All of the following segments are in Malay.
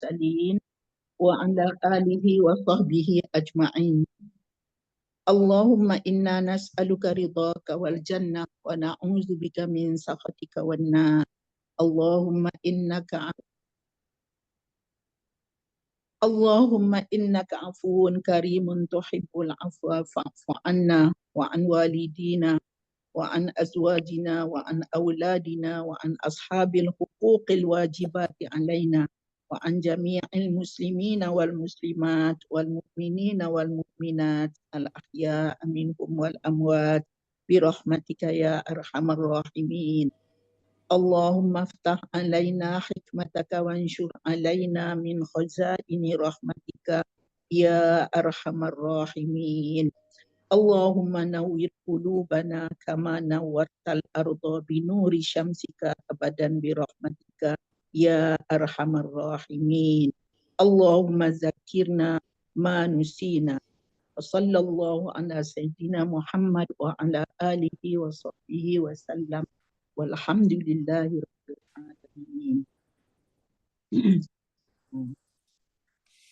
المرسلين وعلى آله وصحبه أجمعين. اللهم إنا نسألك رضاك والجنة ونعوذ بك من سخطك والنار. اللهم إنك عفو كريم تحب العفو فاعف عنا وعن والدينا وعن أزواجنا وعن أولادنا وعن أصحاب الحقوق الواجبات علينا وعن جميع المسلمين والمسلمات والمؤمنين والمؤمنات الأحياء منهم والأموات برحمتك يا أرحم الراحمين. اللهم افتح علينا حكمتك وانشر علينا من خزائن رحمتك يا أرحم الراحمين. اللهم نور قلوبنا كما نورت الأرض بنور شمسك أبدا برحمتك يا أرحم الراحمين. اللهم ذكرنا ما نسينا. وصلى الله على سيدنا محمد وعلى آله وصحبه وسلم والحمد لله رب العالمين.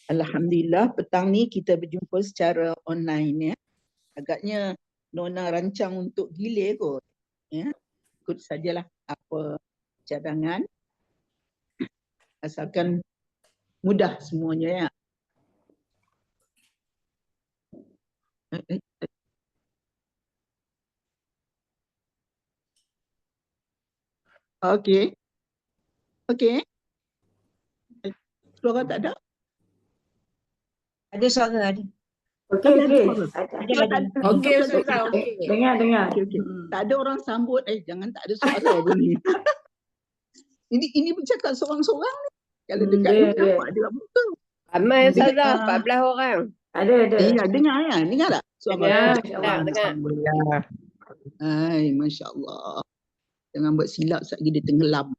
Alhamdulillah, petang ni kita berjumpa secara online ya. Agaknya Nona rancang untuk gilir kot. Ya. Ikut sajalah apa cadangan. Asalkan mudah semuanya ya. Okey. Okey. Suara tak ada? Ada suara ada. Okey, okey. Okey Ustazah, okey. Dengar. Okey. Tak ada orang sambut. Jangan tak ada suara bunyi. Ini bercakap seorang-seorang ni. Kalau dekat ni nampak dia buka. Ramai Ustazah, 14 orang. Ada. Ya, dengar ya. Dengar tak? Suara. Dengar. Alhamdulillah. Hai, Masya Allah. Jangan buat silap saat dia tenggelam.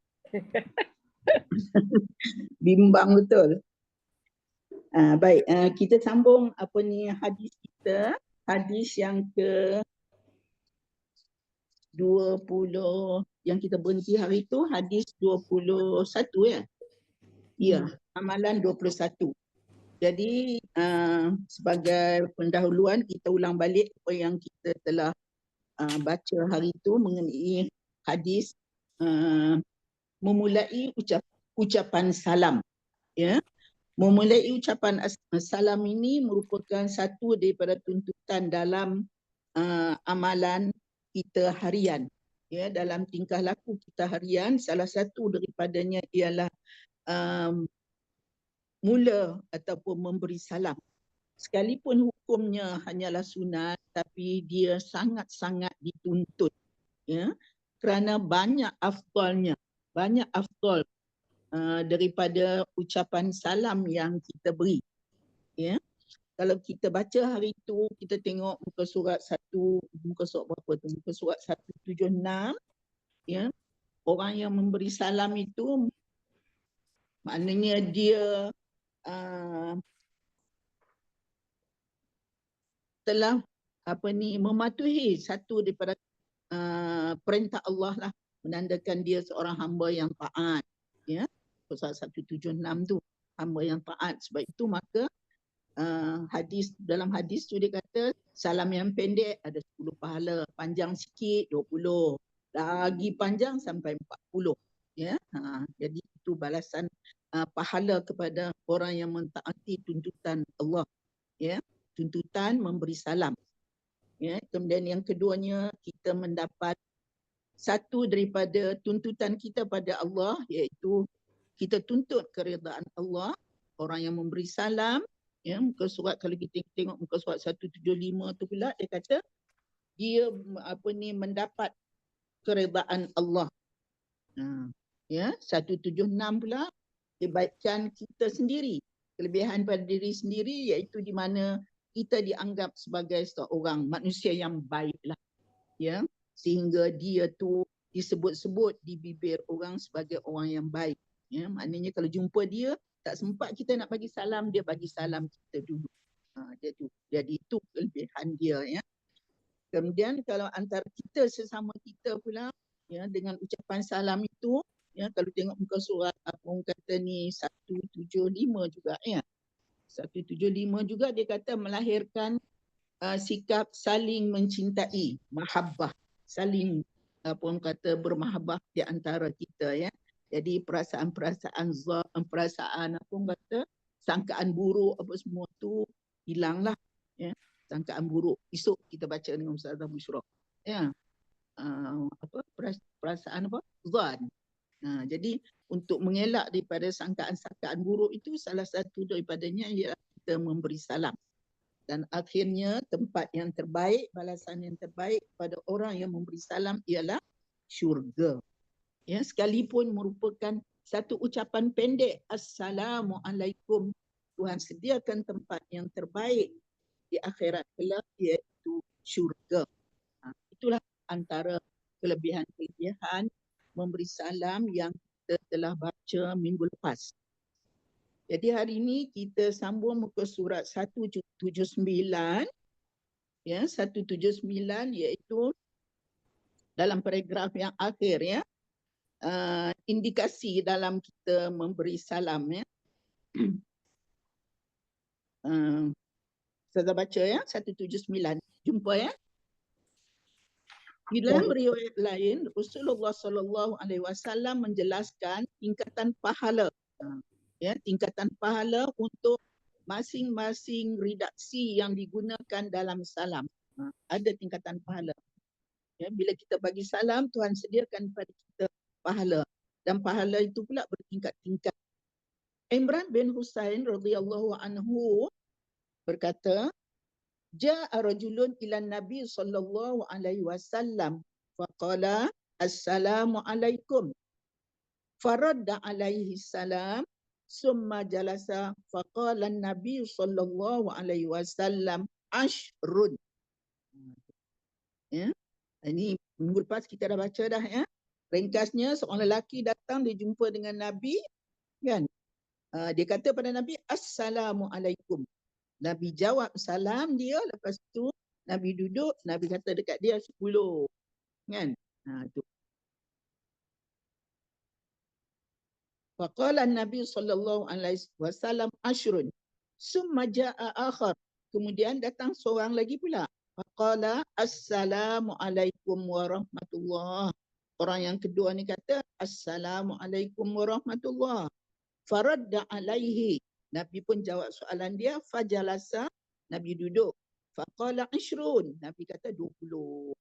Bimbang betul. Baik, kita sambung hadis kita. Hadis yang ke 20 yang kita berhenti hari itu, hadis 21 ya. Ya, amalan 21. Jadi sebagai pendahuluan kita ulang balik apa yang kita telah baca hari itu mengenai hadis memulai ucapan salam ya. Memulai ucapan salam ini merupakan satu daripada tuntutan dalam amalan kita harian ya, dalam tingkah laku kita harian. Salah satu daripadanya ialah mula ataupun memberi salam. Sekalipun hukumnya hanyalah sunat, tapi dia sangat-sangat dituntut ya, kerana banyak afdalnya, banyak afdal daripada ucapan salam yang kita beri ya. Kalau kita baca hari itu, kita tengok muka surat berapa tu? Muka surat 176 ya. Orang yang memberi salam itu maknanya dia telah mematuhi satu daripada perintah Allah lah, menandakan dia seorang hamba yang taat ya. Pasal 176 tu hamba yang taat. Sebab itu maka dalam hadis tu dia kata salam yang pendek ada 10 pahala, panjang sikit 20, lagi panjang sampai 40 ya. Jadi itu balasan pahala kepada orang yang mentaati tuntutan Allah ya, tuntutan memberi salam ya. Kemudian yang keduanya, kita mendapat satu daripada tuntutan kita pada Allah, iaitu kita tuntut keridaan Allah. Orang yang memberi salam ya, muka surat, kalau kita tengok muka surat 175 tu pula dia kata dia mendapat keridaan Allah. Ya, 176 pula kebaikan kita sendiri, kelebihan pada diri sendiri, iaitu di mana kita dianggap sebagai seorang manusia yang baiklah ya, sehingga dia tu disebut-sebut di bibir orang sebagai orang yang baik ya. Maknanya kalau jumpa dia tak sempat kita nak bagi salam, dia bagi salam kita dulu. Jadi itu kelebihan dia ya. Kemudian kalau antara kita sesama kita pula ya, dengan ucapan salam itu Ya, kalau tengok muka surat apa orang kata ni 175 juga ya. 175 juga dia kata melahirkan sikap saling mencintai, mahabbah, saling apa orang kata bermahabbah di antara kita ya. Jadi perasaan apa orang kata sangkaan buruk apa semua tu hilanglah ya. Sangkaan buruk. Esok kita baca dengan Ustazah Bushra. Ya. Perasaan apa? Zan. Jadi untuk mengelak daripada sangkaan-sangkaan buruk itu salah satu daripadanya ialah kita memberi salam. Dan akhirnya tempat yang terbaik, balasan yang terbaik pada orang yang memberi salam ialah syurga. Ya, sekalipun merupakan satu ucapan pendek, Assalamualaikum. Tuhan sediakan tempat yang terbaik di akhirat kelak iaitu syurga. Itulah antara kelebihan-kelebihan memberi salam yang kita telah baca minggu lepas. Jadi hari ini kita sambung muka surat 179 ya, 179 iaitu dalam paragraf yang akhir ya. Indikasi dalam kita memberi salam ya. Saya baca ya 179. Jumpa ya. Di dalam riwayat lain Rasulullah SAW menjelaskan tingkatan pahala. Ya, tingkatan pahala untuk masing-masing redaksi yang digunakan dalam salam. Ada tingkatan pahala. Ya, bila kita bagi salam, Tuhan sediakan pada kita pahala. Dan pahala itu pula bertingkat-tingkat. Imran bin Husain radhiyallahu anhu berkata, Ja'a rajulun ila Nabi sallallahu alaihi wasallam faqala assalamu alaikum. Faradda alaihi salam summa jalasa faqala Nabi sallallahu alaihi wasallam ashrun. Ya. Ini minggu lepas kita dah baca dah ya. Ringkasnya seorang lelaki datang dia jumpa dengan Nabi kan. Dia kata pada Nabi assalamualaikum. Nabi jawab salam dia, lepas tu Nabi duduk, Nabi kata dekat dia 10 kan. Tu. Faqala Nabi sallallahu alaihi wasallam ashrun. Summa jaa akhar. Kemudian datang seorang lagi pula. Faqala assalamualaikum warahmatullahi. Orang yang kedua ni kata assalamualaikum warahmatullahi. Faradda alaihi. Nabi pun jawab soalan dia, fajalasa, Nabi duduk. Faqala ashrun. Nabi kata 20.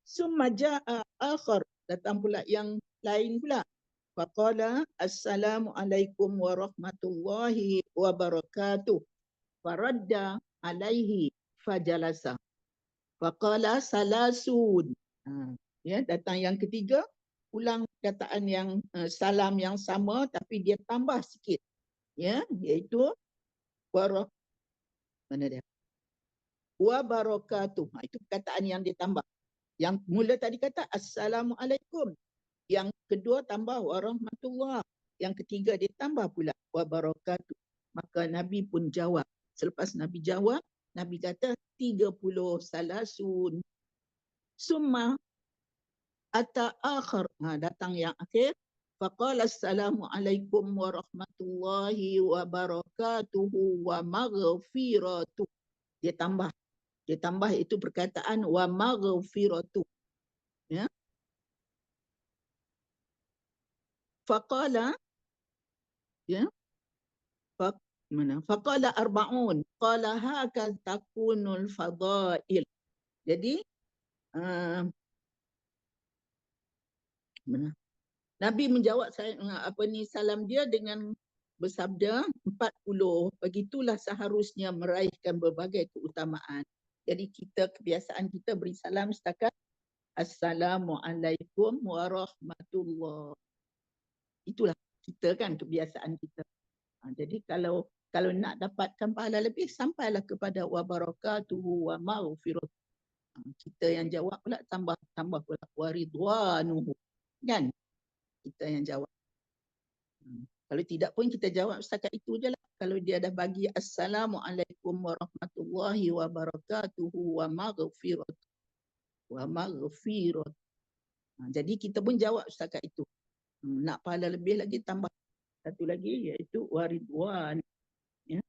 Summa jaa akhar. Datang pula yang lain pula. Faqala assalamualaikum warahmatullahi wabarakatuh. Faradda alaihi fajalasa. Faqala salasun. Ya, datang yang ketiga, ulang kataan yang salam yang sama tapi dia tambah sikit. Ya, iaitu mana dia? Wabarakatuh. Itu perkataan yang dia tambah. Yang mula tadi kata assalamualaikum. Yang kedua tambah warahmatullah. Yang ketiga dia tambah pula wabarakatuh. Maka Nabi pun jawab. Selepas Nabi jawab, Nabi kata 30 salasun. Summa ata akhir. Datang yang akhir. Faqala assalamualaikum warahmatullahi wabarakatuhu wa maghfiratuh. Dia tambah. Dia tambah itu perkataan wa maghfiratuh. Ya. Faqala ya. Faqala arba'un. Qala hakaz takunul fadail. Jadi Nabi menjawab salam dia dengan bersabda 40. Begitulah seharusnya meraihkan berbagai keutamaan. Jadi kebiasaan kita beri salam setakat Assalamualaikum warahmatullahi. Itulah kita kan kebiasaan kita. Jadi kalau nak dapatkan pahala lebih, sampailah kepada wabarakatuhu wa maghfiratuh. Kita yang jawab pula tambah pula waridwanuhu. Kan? Kita yang jawab. Kalau tidak pun kita jawab setakat itu je lah. Kalau dia dah bagi Assalamualaikum warahmatullahi wabarakatuhu wa maghfiratuh. Jadi kita pun jawab setakat itu. Nak pahala lebih lagi tambah satu lagi iaitu waridwan. Ya.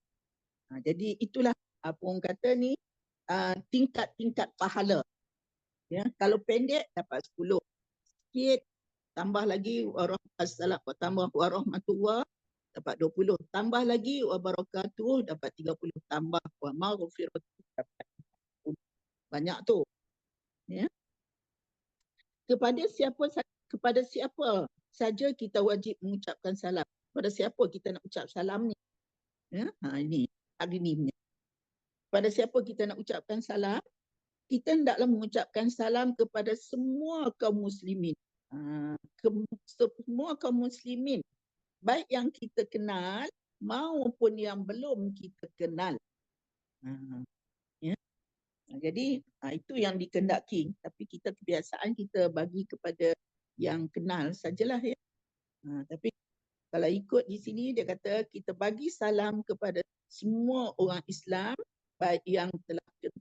Jadi itulah apa orang kata ni tingkat-tingkat pahala. Ya, kalau pendek dapat 10. Sikit tambah lagi tambah warahmatullah dapat 20. Tambah lagi wabarakatuh dapat 30. Tambah wa maghfiratuh dapat 40. Banyak tu. Ya. Kepada siapa saja kita wajib mengucapkan salam. Pada siapa kita nak ucap salam ni? Ya, ini hari ni. Pada siapa kita nak ucapkan salam? Kita hendaklah mengucapkan salam kepada semua kaum muslimin. Semua kaum muslimin, baik yang kita kenal maupun yang belum kita kenal. Ya. Jadi itu yang dikehendaki. Tapi kita kebiasaan kita bagi kepada yang kenal sajalah ya. Tapi kalau ikut di sini dia kata kita bagi salam kepada semua orang Islam, baik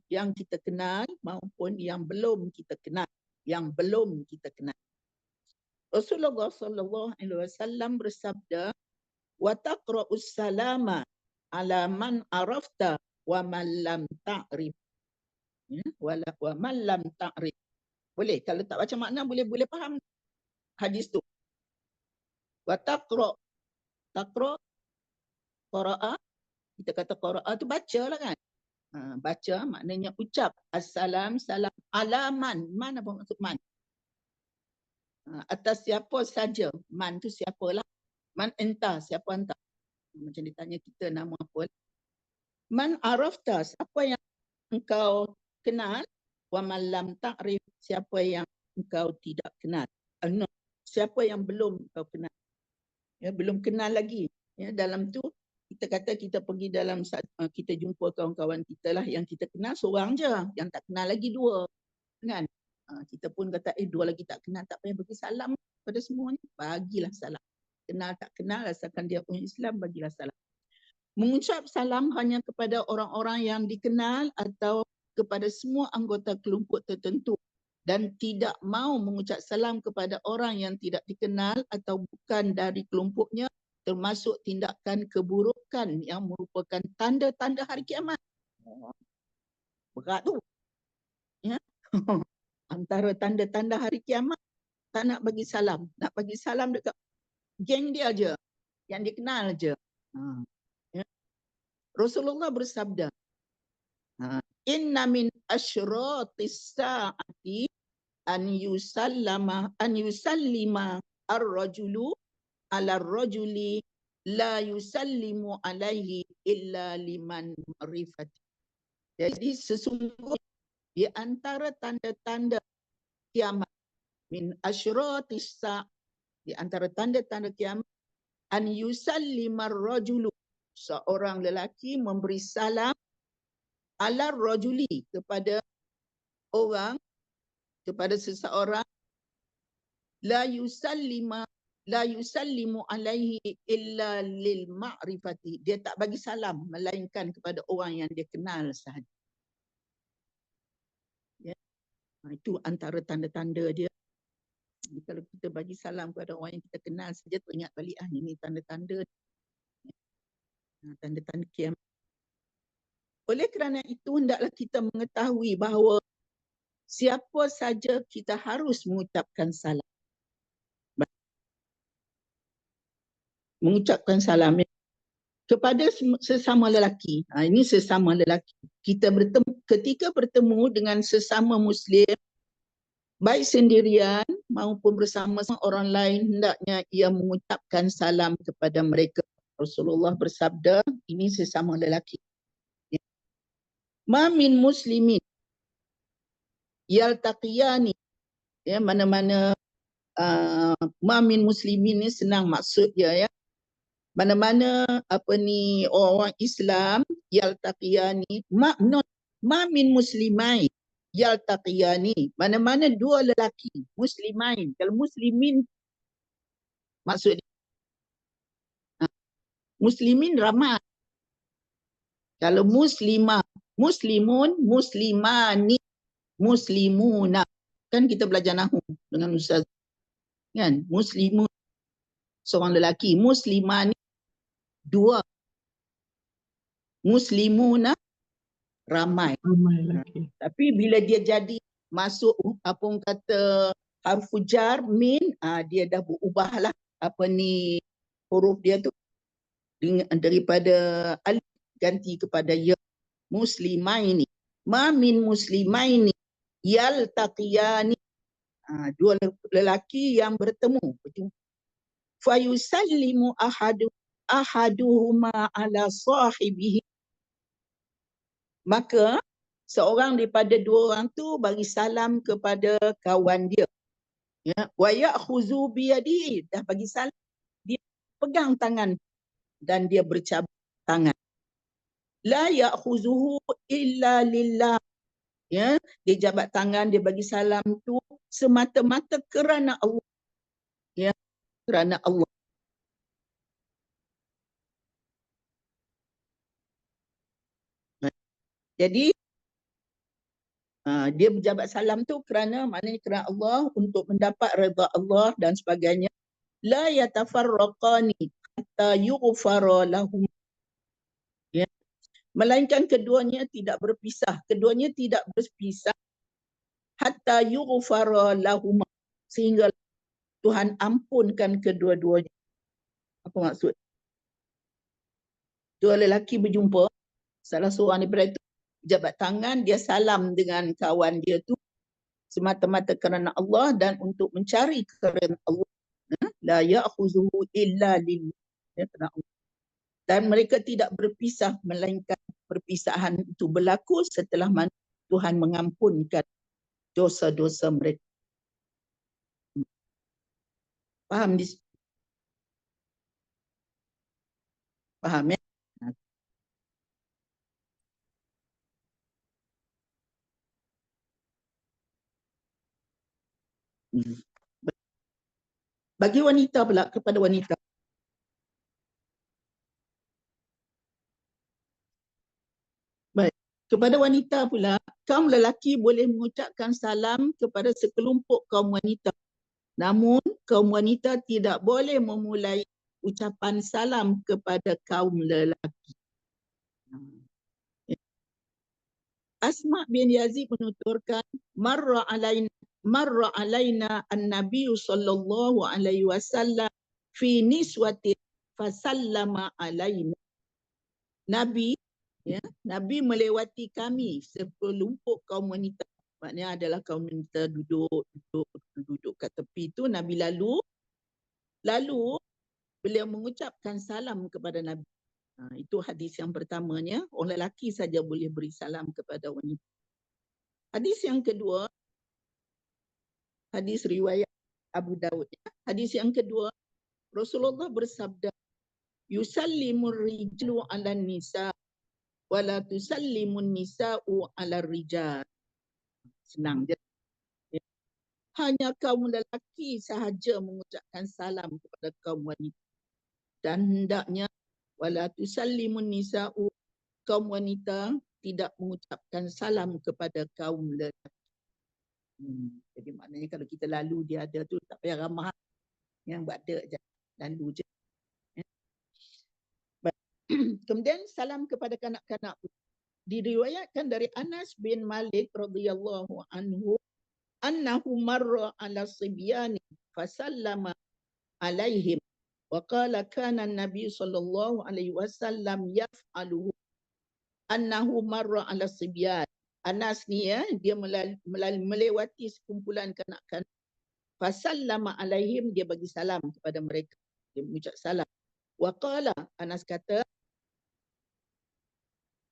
yang kita kenal maupun yang belum kita kenal. Rasulullah sallallahu alaihi wasallam bersabda, "Wa taqra'us salama ala man arafta wa man lam ta'rif." Ya, wa man lam ta'rif. Boleh kalau tak baca makna boleh faham hadis tu. Wa taqra' qara'a, kita kata qara'a tu bacalah kan. Baca maknanya ucap assalam, salam alaman. Man apa maksud man? Atas siapa saja. Man tu siapalah. Man entah, siapa entah. Macam ditanya kita nama apa. Man arafta, siapa yang engkau kenal. Wa man lam ta'rif, siapa yang engkau tidak kenal. No, siapa yang belum engkau kenal. Ya, belum kenal lagi. Ya, dalam tu kita kata kita pergi dalam kita jumpa kawan-kawan kita lah yang kita kenal seorang je, yang tak kenal lagi 2 kan. Kita pun kata 2 lagi tak kenal, tak payah bagi salam pada semuanya, bagilah salam. Kenal tak kenal asalkan dia orang Islam, bagilah salam. Mengucap salam hanya kepada orang-orang yang dikenal atau kepada semua anggota kelompok tertentu dan tidak mau mengucap salam kepada orang yang tidak dikenal atau bukan dari kelompoknya, termasuk tindakan keburukan yang merupakan tanda-tanda hari kiamat. Berat tu. Ya. Antara tanda-tanda hari kiamat, tak nak bagi salam. Nak bagi salam dekat geng dia je, yang dikenal je. Ya. Rasulullah bersabda, "Inna min asyratis sa'ati an yusallima ar-rajulu ala rajuli la yusallimu alaihi illa liman ma'rifati." Jadi sesungguhnya di antara tanda-tanda kiamat, min asyratis sa', di antara tanda-tanda kiamat, an yusallima ar-rajulu, seorang lelaki memberi salam ala rajuli, kepada seseorang, la yusallimu alaihi illa lil ma'rifati, dia tak bagi salam melainkan kepada orang yang dia kenal sahaja. Ya. Itu antara tanda-tanda dia. Jadi kalau kita bagi salam kepada orang yang kita kenal saja, tu ingat balik ini tanda-tanda. Tanda-tanda kiamat. Oleh kerana itu hendaklah kita mengetahui bahawa siapa saja kita harus mengucapkan salam. Mengucapkan salam kepada sesama lelaki. Ini sesama lelaki. Ketika bertemu dengan sesama Muslim, baik sendirian maupun bersama orang lain, hendaknya ia mengucapkan salam kepada mereka. Rasulullah bersabda, ini sesama lelaki. Ma min muslimin yaltaqiyani, ya, mana-mana ma min muslimin ni senang maksud dia, ya. Mana-mana orang Islam yaltaqiyani, ma min muslimai yaltaqiyani, mana-mana 2 lelaki muslimain. Kalau muslimin maksud dia, muslimin ramai. Kalau muslimah, muslimun, muslimani, muslimuna. Kan kita belajar nahwu dengan ustaz. Kan? Muslimun, seorang lelaki. Muslimah ni dua. Muslimuna ramai. Ramai lelaki. Tapi bila dia jadi masuk apa orang kata harfu jar min, dia dah berubahlah apa ni huruf dia tu daripada alif ganti kepada ya. Muslimaini. Ma min muslimaini yaltaqiyani. Dua lelaki yang bertemu. Fayusallimu ahaduhuma ala sahibihi. Maka seorang daripada dua orang tu bagi salam kepada kawan dia. Ya, wa ya'khuzu biyadihi, dah bagi salam, dia pegang tangan dan dia bercabut tangan. La ya'khuzuhu illa lillah. Ya, dia jabat tangan, dia bagi salam tu semata-mata kerana Allah. Ya, kerana Allah. Jadi dia berjabat salam tu kerana maknanya kerana Allah, untuk mendapat redha Allah dan sebagainya. La yatafarraqani hatta yughfara lahum. Ya. Melainkan keduanya tidak berpisah. Keduanya tidak berpisah hatta yughfara lahum, sehingga Tuhan ampunkan kedua-duanya. Apa maksud? Dua lelaki berjumpa, salah seorang daripada itu jabat tangan, dia salam dengan kawan dia tu semata-mata kerana Allah dan untuk mencari kerana Allah. La ya'khuzuhu illa lillah. Ya, kerana Allah. Dan mereka tidak berpisah, melainkan perpisahan itu berlaku setelah mana Tuhan mengampunkan dosa-dosa mereka. Faham? Faham ya? Bagi wanita pula, kepada wanita. Baik. Kepada wanita pula, kaum lelaki boleh mengucapkan salam kepada sekelompok kaum wanita. Namun, kaum wanita tidak boleh memulai ucapan salam kepada kaum lelaki. Asma bin Yazid menuturkan, marra alaina an-nabiy sallallahu alaihi wasallam fi niswatin fasallama alaina. Nabi Nabi melewati kami sekelompok kaum wanita. Maknanya adalah kaum wanita duduk kat tepi tu. Nabi lalu beliau mengucapkan salam kepada Nabi. Itu hadis yang pertamanya, orang lelaki saja boleh beri salam kepada wanita. Hadis yang kedua, hadis riwayat Abu Daud. Hadis yang kedua, Rasulullah bersabda, yusallimur rijalu 'alan nisa wa la tusallimun nisa'u 'alar rijal. Senang je. Hanya kaum lelaki sahaja mengucapkan salam kepada kaum wanita. Dan hendaknya wala tusallimun nisa'u, kaum wanita tidak mengucapkan salam kepada kaum lelaki. Jadi maknanya kalau kita lalu dia ada tu, tak payah ramah, yang buat ada je, lalu je. Kemudian salam kepada kanak-kanak. Diriwayatkan dari Anas bin Malik radhiyallahu anhu, annahu marra ala sibyani fasallama alaihim wa qala kana an-nabi sallallahu alaihi wasallam yaf'aluhu. Annahu marra ala sibyan. Anas ni dia melewati sekumpulan kanak-kanak. Fasallama alaihim, dia bagi salam kepada mereka. Dia mengucap salam. Wa qala, Anas kata,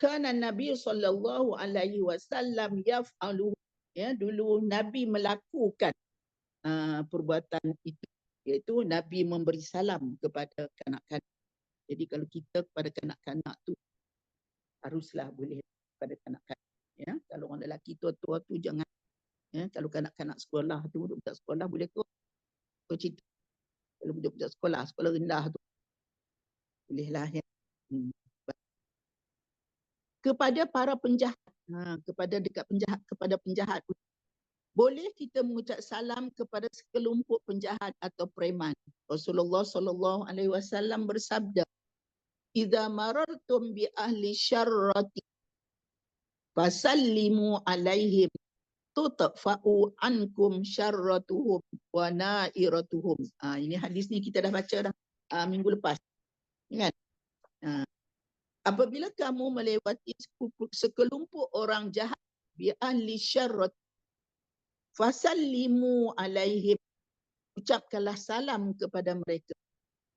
kana Nabi sallallahu alaihi wasallam yaf'aluhu. Ya, dulu Nabi melakukan perbuatan itu, iaitu Nabi memberi salam kepada kanak-kanak. Jadi kalau kita kepada kanak-kanak tu haruslah boleh kepada kanak-kanak. Ya, kalau orang lelaki tua-tua tu jangan. Ya, kalau kanak-kanak sekolah tu, budak sekolah boleh kau cerita. Kalau budak-budak sekolah rendah tu bolehlah ya. Kepada para penjahat, kepada penjahat boleh kita mengucap salam kepada sekelompok penjahat atau preman. Rasulullah sallallahu alaihi wasallam bersabda, "Idza marartum bi ahli syarrati fasallimu alaihim tutfa'u ankum syarratuhum wa nairatuhum." Ini hadis ni kita dah baca dah minggu lepas. Ingat? Apabila kamu melewati sekelompok orang jahat bi ahli syarrat fasallimu alaihim, ucapkanlah salam kepada mereka.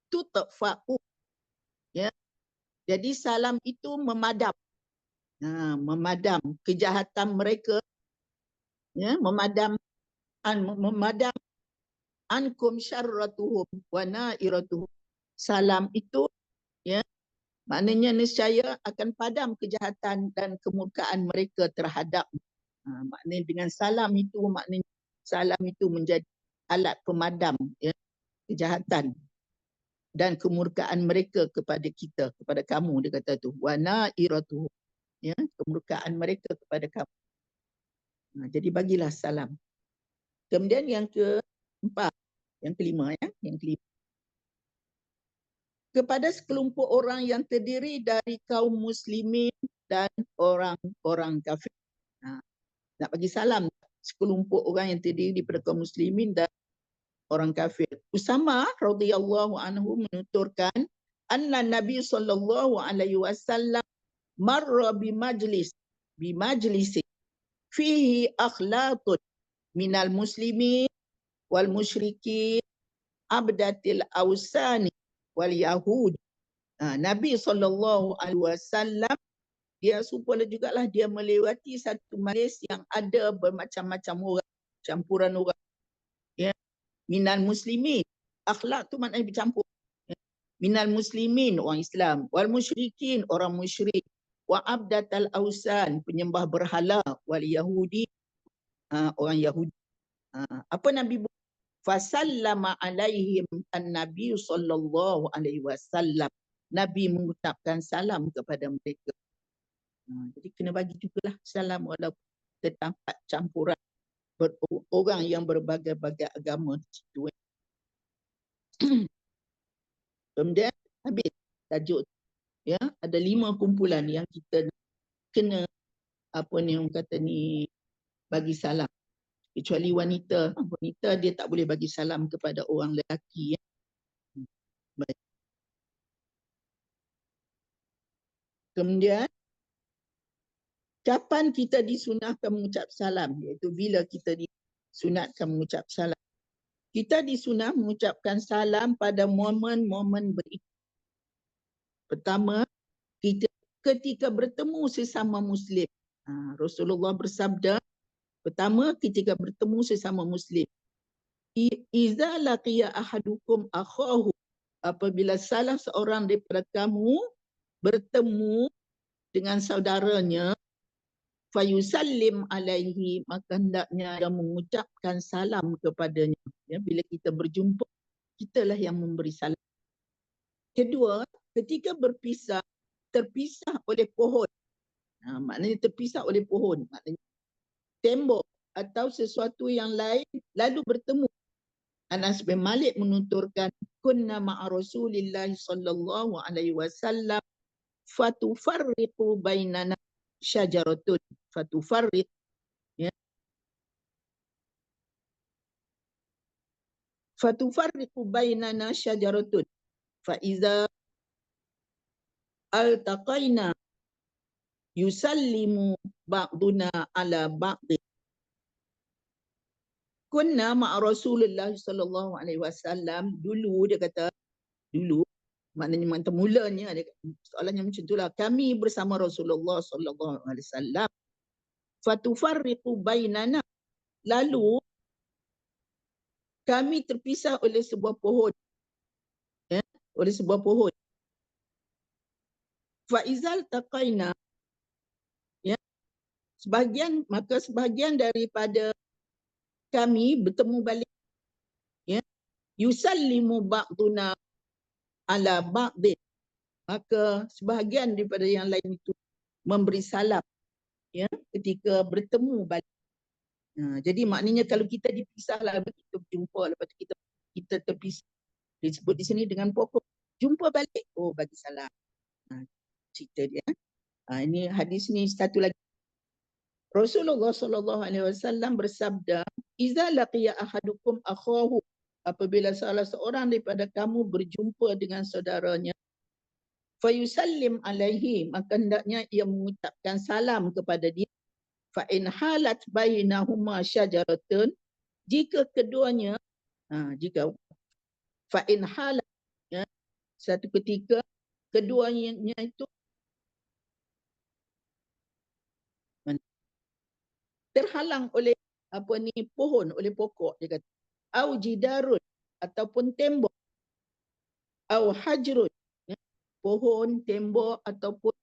Tutfa'u, ya. Jadi salam itu memadam. Memadam kejahatan mereka, ya, memadam ankum syarratuhum wa nairatuhum. Salam itu, ya, maknanya nescaya akan padam kejahatan dan kemurkaan mereka terhadap. Maknanya dengan salam itu, maknanya salam itu menjadi alat pemadam, ya, kejahatan dan kemurkaan mereka kepada kita, kepada kamu, dia kata tu. Wa nairatuhum, ya, kemurkaan mereka kepada kamu. Jadi bagilah salam. Kemudian yang keempat, yang kelima, ya, yang kelima. Kepada sekelompok orang yang terdiri dari kaum muslimin dan orang-orang kafir. Nak bagi salam sekelompok orang yang terdiri daripada kaum muslimin dan orang kafir. Usama radhiyallahu anhu menuturkan, anna Nabi sallallahu alaihi wasallam marra bi majlisi fihi akhlaqun minal muslimin wal musyrikin abdatil awsani wal yahud. Nabi sallallahu alaihi wasallam dia supaya jugalah dia melewati satu majlis yang ada bermacam-macam orang, campuran orang, ya, minal muslimin, akhlak tu maknanya bercampur, ya. Minal muslimin, orang Islam, wal musyrikin, orang musyrik, wa abdatal awsan, penyembah berhala, wal yahudi, orang Yahudi. Apa Nabi buat? Fasallama alaihim an-nabi sallallahu alaihi wasallam. Nabi mengucapkan salam kepada mereka. Jadi kena bagi jugalah salam walaupun terdapat campuran orang yang berbagai-bagai agama di situ. Kemudian habis tajuk, ya, ada 5 kumpulan yang kita kena orang kata ni bagi salam. Kecuali wanita. Wanita dia tak boleh bagi salam kepada orang lelaki, ya. Baik. Kemudian kapan kita disunahkan mengucap salam, iaitu bila kita disunatkan mengucap salam. Kita disunah mengucapkan salam pada momen-momen berikut. Pertama, kita ketika bertemu sesama Muslim. Rasulullah bersabda, pertama ketika bertemu sesama Muslim. Iza laqiya ahadukum akhahu, apabila salah seorang daripada kamu bertemu dengan saudaranya, fayusallim alaihi, maka hendaknya dia mengucapkan salam kepadanya. Ya, bila kita berjumpa, kitalah yang memberi salam. Kedua, ketika terpisah oleh pohon. Maknanya terpisah oleh pohon, maknanya tembok atau sesuatu yang lain, lalu bertemu. Anas bin Malik menuturkan, kunna ma'a Rasulillah sallallahu alaihi wasallam fatufarriqu bainana syajaratun. Fatufarriq, ya. Fatufarriqu bainana syajaratun. Fa iza altaqaina yusallimu ba'duna ala ba'd. Kunna ma'a Rasulullah sallallahu alaihi wasallam. Dulu dia kata, dulu maknanya mulanya soalannya macam itulah. Kami bersama Rasulullah sallallahu alaihi wasallam. Fatufarriqu bainana, lalu kami terpisah oleh sebuah pohon, ya, oleh sebuah pohon. Fa izal taqaina, ya, maka sebahagian daripada kami bertemu balik, ya, yusallimu ba'duna ala ba'd, maka sebahagian daripada yang lain itu memberi salam, ya, ketika bertemu balik. Jadi maknanya kalau kita dipisah lah, kita berjumpa, lepas tu kita terpisah, disebut di sini dengan pokok. Jumpa balik, oh bagi salam. Cerita dia. Ini hadis ni satu lagi. Rasulullah SAW bersabda, "Iza laqiya ahadukum akhahu," apabila salah seorang daripada kamu berjumpa dengan saudaranya, fayusallim alaihi, maka hendaknya ia mengucapkan salam kepada dia. Fa in halat bainahuma syajaratun, jika keduanya jika fa in halat, satu ketika keduanya itu terhalang oleh pohon, oleh pokok, dia kata, au jidarun, ataupun tembok, au hajrun, pohon, tembok ataupun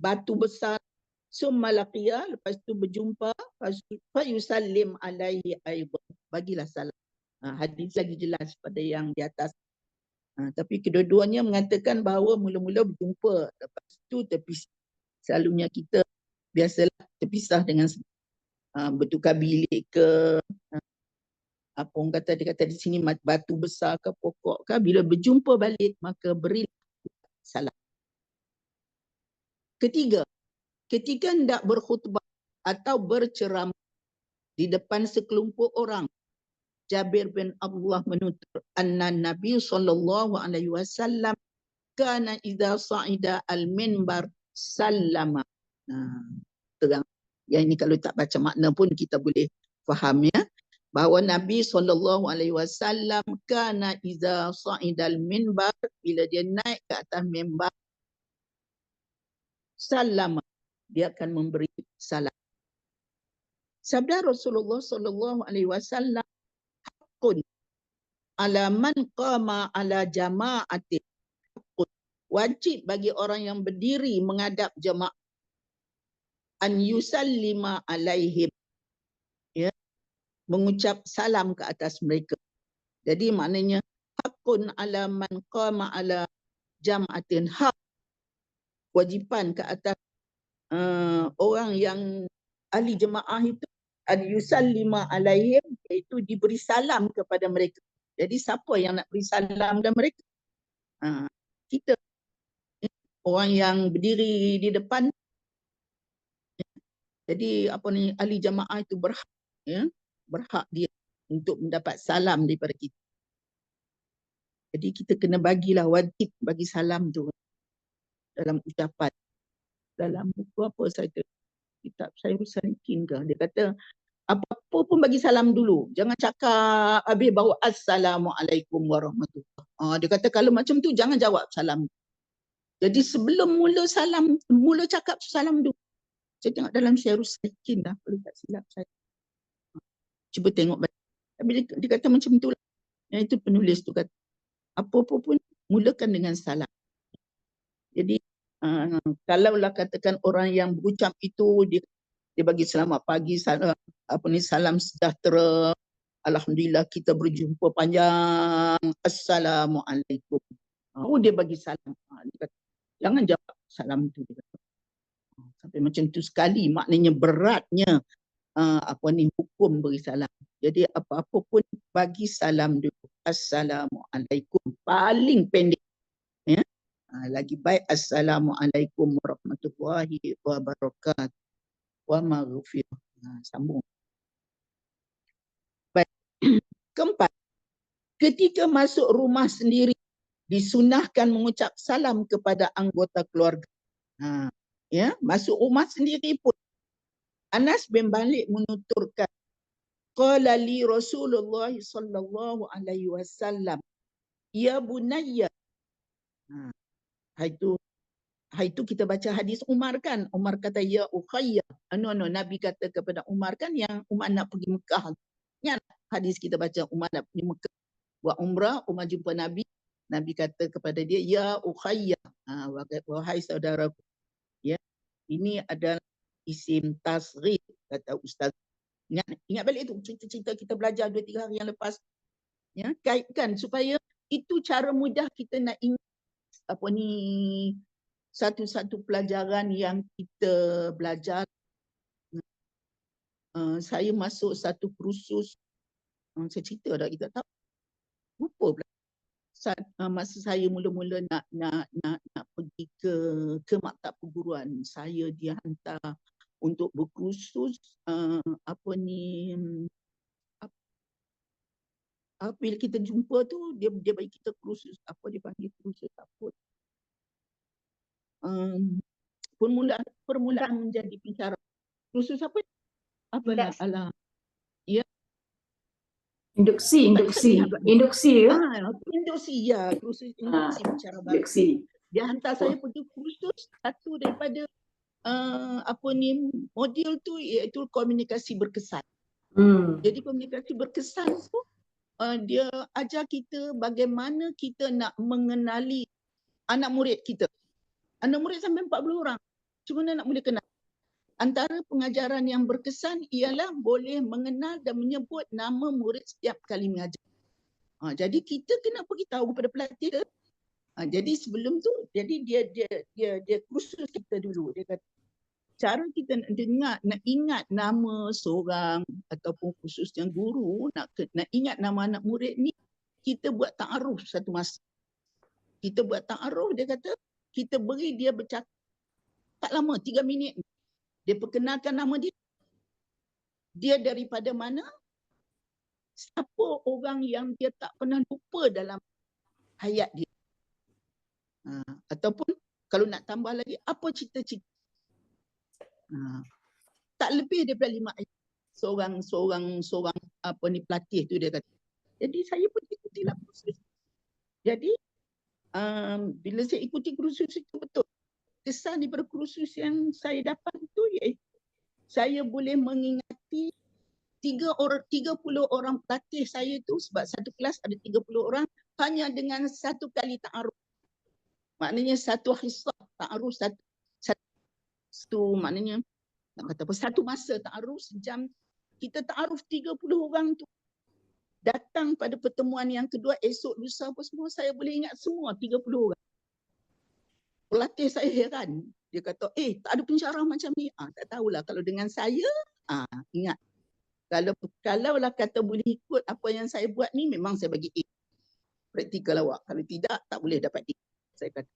batu besar, summa laqiya, lepas tu berjumpa, fa yusallim alaihi aidan, bagilah salam. Hadis lagi jelas pada yang di atas. Tapi kedua-duanya mengatakan bahawa mula-mula berjumpa, lepas tu terpisah. Selalunya kita biasalah terpisah dengan bertukar bilik ke, apa orang kata, dia kata di sini batu besar ke pokok ke, bila berjumpa balik maka berilah salam. Ketiga, ketika hendak berkhutbah atau berceramah di depan sekelompok orang, Jabir bin Abdullah menutur, anna Nabi SAW kana idza sa'ida al-minbar sallama. Terang. Yang ini kalau tak baca makna pun kita boleh faham, ya, bahawa Nabi SAW kana idza sa'ida al-minbar, bila dia naik ke atas mimbar, sallama, dia akan memberi salam. Sabda Rasulullah SAW, hakun ala man qama ala jama'ati, wajib bagi orang yang berdiri menghadap jemaah, an yusallima alaihim, ya, mengucap salam ke atas mereka. Jadi maknanya hakun ala man qama ala jama'atin, hak, kewajipan ke atas orang yang ahli jemaah itu, an yusallima alaihim, iaitu diberi salam kepada mereka. Jadi siapa yang nak beri salam kepada mereka? Kita, orang yang berdiri di depan. Jadi ahli jemaah itu berhak, ya, berhak dia untuk mendapat salam daripada kita. Jadi kita kena bagilah, wajib bagi salam tu dalam ucapan. Dalam buku apa saya, kitab Sayyid Salikin ke, dia kata apa-apa pun bagi salam dulu. Jangan cakap habis baru assalamualaikum warahmatullahi. Dia kata kalau macam tu jangan jawab salam. Jadi sebelum mula salam, mula cakap salam dulu. Saya tengok dalam Sayyid Salikin dah, kalau tak silap saya. Cuba tengok balik. Tapi dia kata macam tu lah. Yang itu penulis tu kata, apa-apa pun mulakan dengan salam. Jadi kalaulah katakan orang yang berucap itu, dia bagi selamat pagi, salam sejahtera, alhamdulillah kita berjumpa panjang, assalamualaikum. Dia bagi salam. Dia kata, jangan jawab salam tu. Dia kata. Sampai macam tu sekali, maknanya beratnya hukum beri salam. Jadi apa-apa pun bagi salam dulu. Assalamualaikum. Paling pendek. Ya. Lagi baik assalamualaikum warahmatullahi wabarakatuh. Wa maghfirah. Sambung. Baik. Keempat, ketika masuk rumah sendiri, disunahkan mengucap salam kepada anggota keluarga. Ya, masuk rumah sendiri pun. Anas bin Malik menuturkan, qala li Rasulullah sallallahu alaihi wasallam, ya bunayya. Hari itu kita baca hadis Umar kan. Umar kata ya ukhayya. Nabi kata kepada Umar kan, yang Umar nak pergi Mekah. Ingat hadis kita baca, Umar nak pergi Mekah buat umrah, Umar jumpa Nabi. Nabi kata kepada dia, ya ukhayya. Wahai saudaraku. Ya. Ini adalah isim tasghir, kata ustaz. Ingat balik tu cerita-cerita kita belajar 2-3 hari yang lepas. Ya, kaitkan supaya itu cara mudah kita nak ingat satu-satu pelajaran yang kita belajar. saya masuk satu kursus, saya cerita dah kita tak lupa pula. Masa saya mula-mula nak pergi ke maktab perguruan, saya dihantar untuk berkursus bila kita jumpa tu dia bagi kita kursus apa dia panggil kursus apa, permulaan menjadi pencara. Kursus apa lah alah ya Induksi ya. Induksi ya, kursus induksi pencara baru. Induksi. Dia hantar saya pergi kursus satu daripada modul tu iaitu komunikasi berkesan. Jadi komunikasi berkesan tu dia ajar kita bagaimana kita nak mengenali anak murid kita. Anak murid sampai 40 orang. Cuma nak boleh kenal. Antara pengajaran yang berkesan ialah boleh mengenal dan menyebut nama murid setiap kali mengajar. Jadi kita kena beritahu kepada pelatih. Jadi sebelum tu, jadi dia kursus kita dulu. Dia kata, cara kita nak ingat nama seorang ataupun khususnya guru, nak ingat nama anak murid ni, kita buat ta'aruf satu masa. Kita buat ta'aruf, dia kata, kita beri dia bercakap tak lama, 3 minit. Dia perkenalkan nama dia. Dia daripada mana? Siapa orang yang dia tak pernah lupa dalam hayat dia. Ataupun kalau nak tambah lagi, apa cita-cita? Tak lebih daripada 5 ayat. Seorang pelatih tu dia kata. Jadi saya pun ikutilah kursus. Jadi bila saya ikuti kursus itu betul. Kesan daripada kursus yang saya dapat itu iaitu saya boleh mengingati 30 orang pelatih saya tu, sebab satu kelas ada 30 orang, hanya dengan satu kali ta'aruf. Maknanya satu hisab ta'aruf, satu maknanya nak kata apa, satu masa ta'aruf sejam. Kita ta'aruf 30 orang tu. Datang pada pertemuan yang kedua, esok lusa apa semua, saya boleh ingat semua 30 orang. Pelatih saya heran. Dia kata, tak ada pensyarah macam ni. Tak tahulah. Kalau dengan saya, ingat. Kalau lah kata boleh ikut apa yang saya buat ni, memang saya bagi A. Praktikal awak. Kalau tidak, tak boleh dapat A. Saya kata,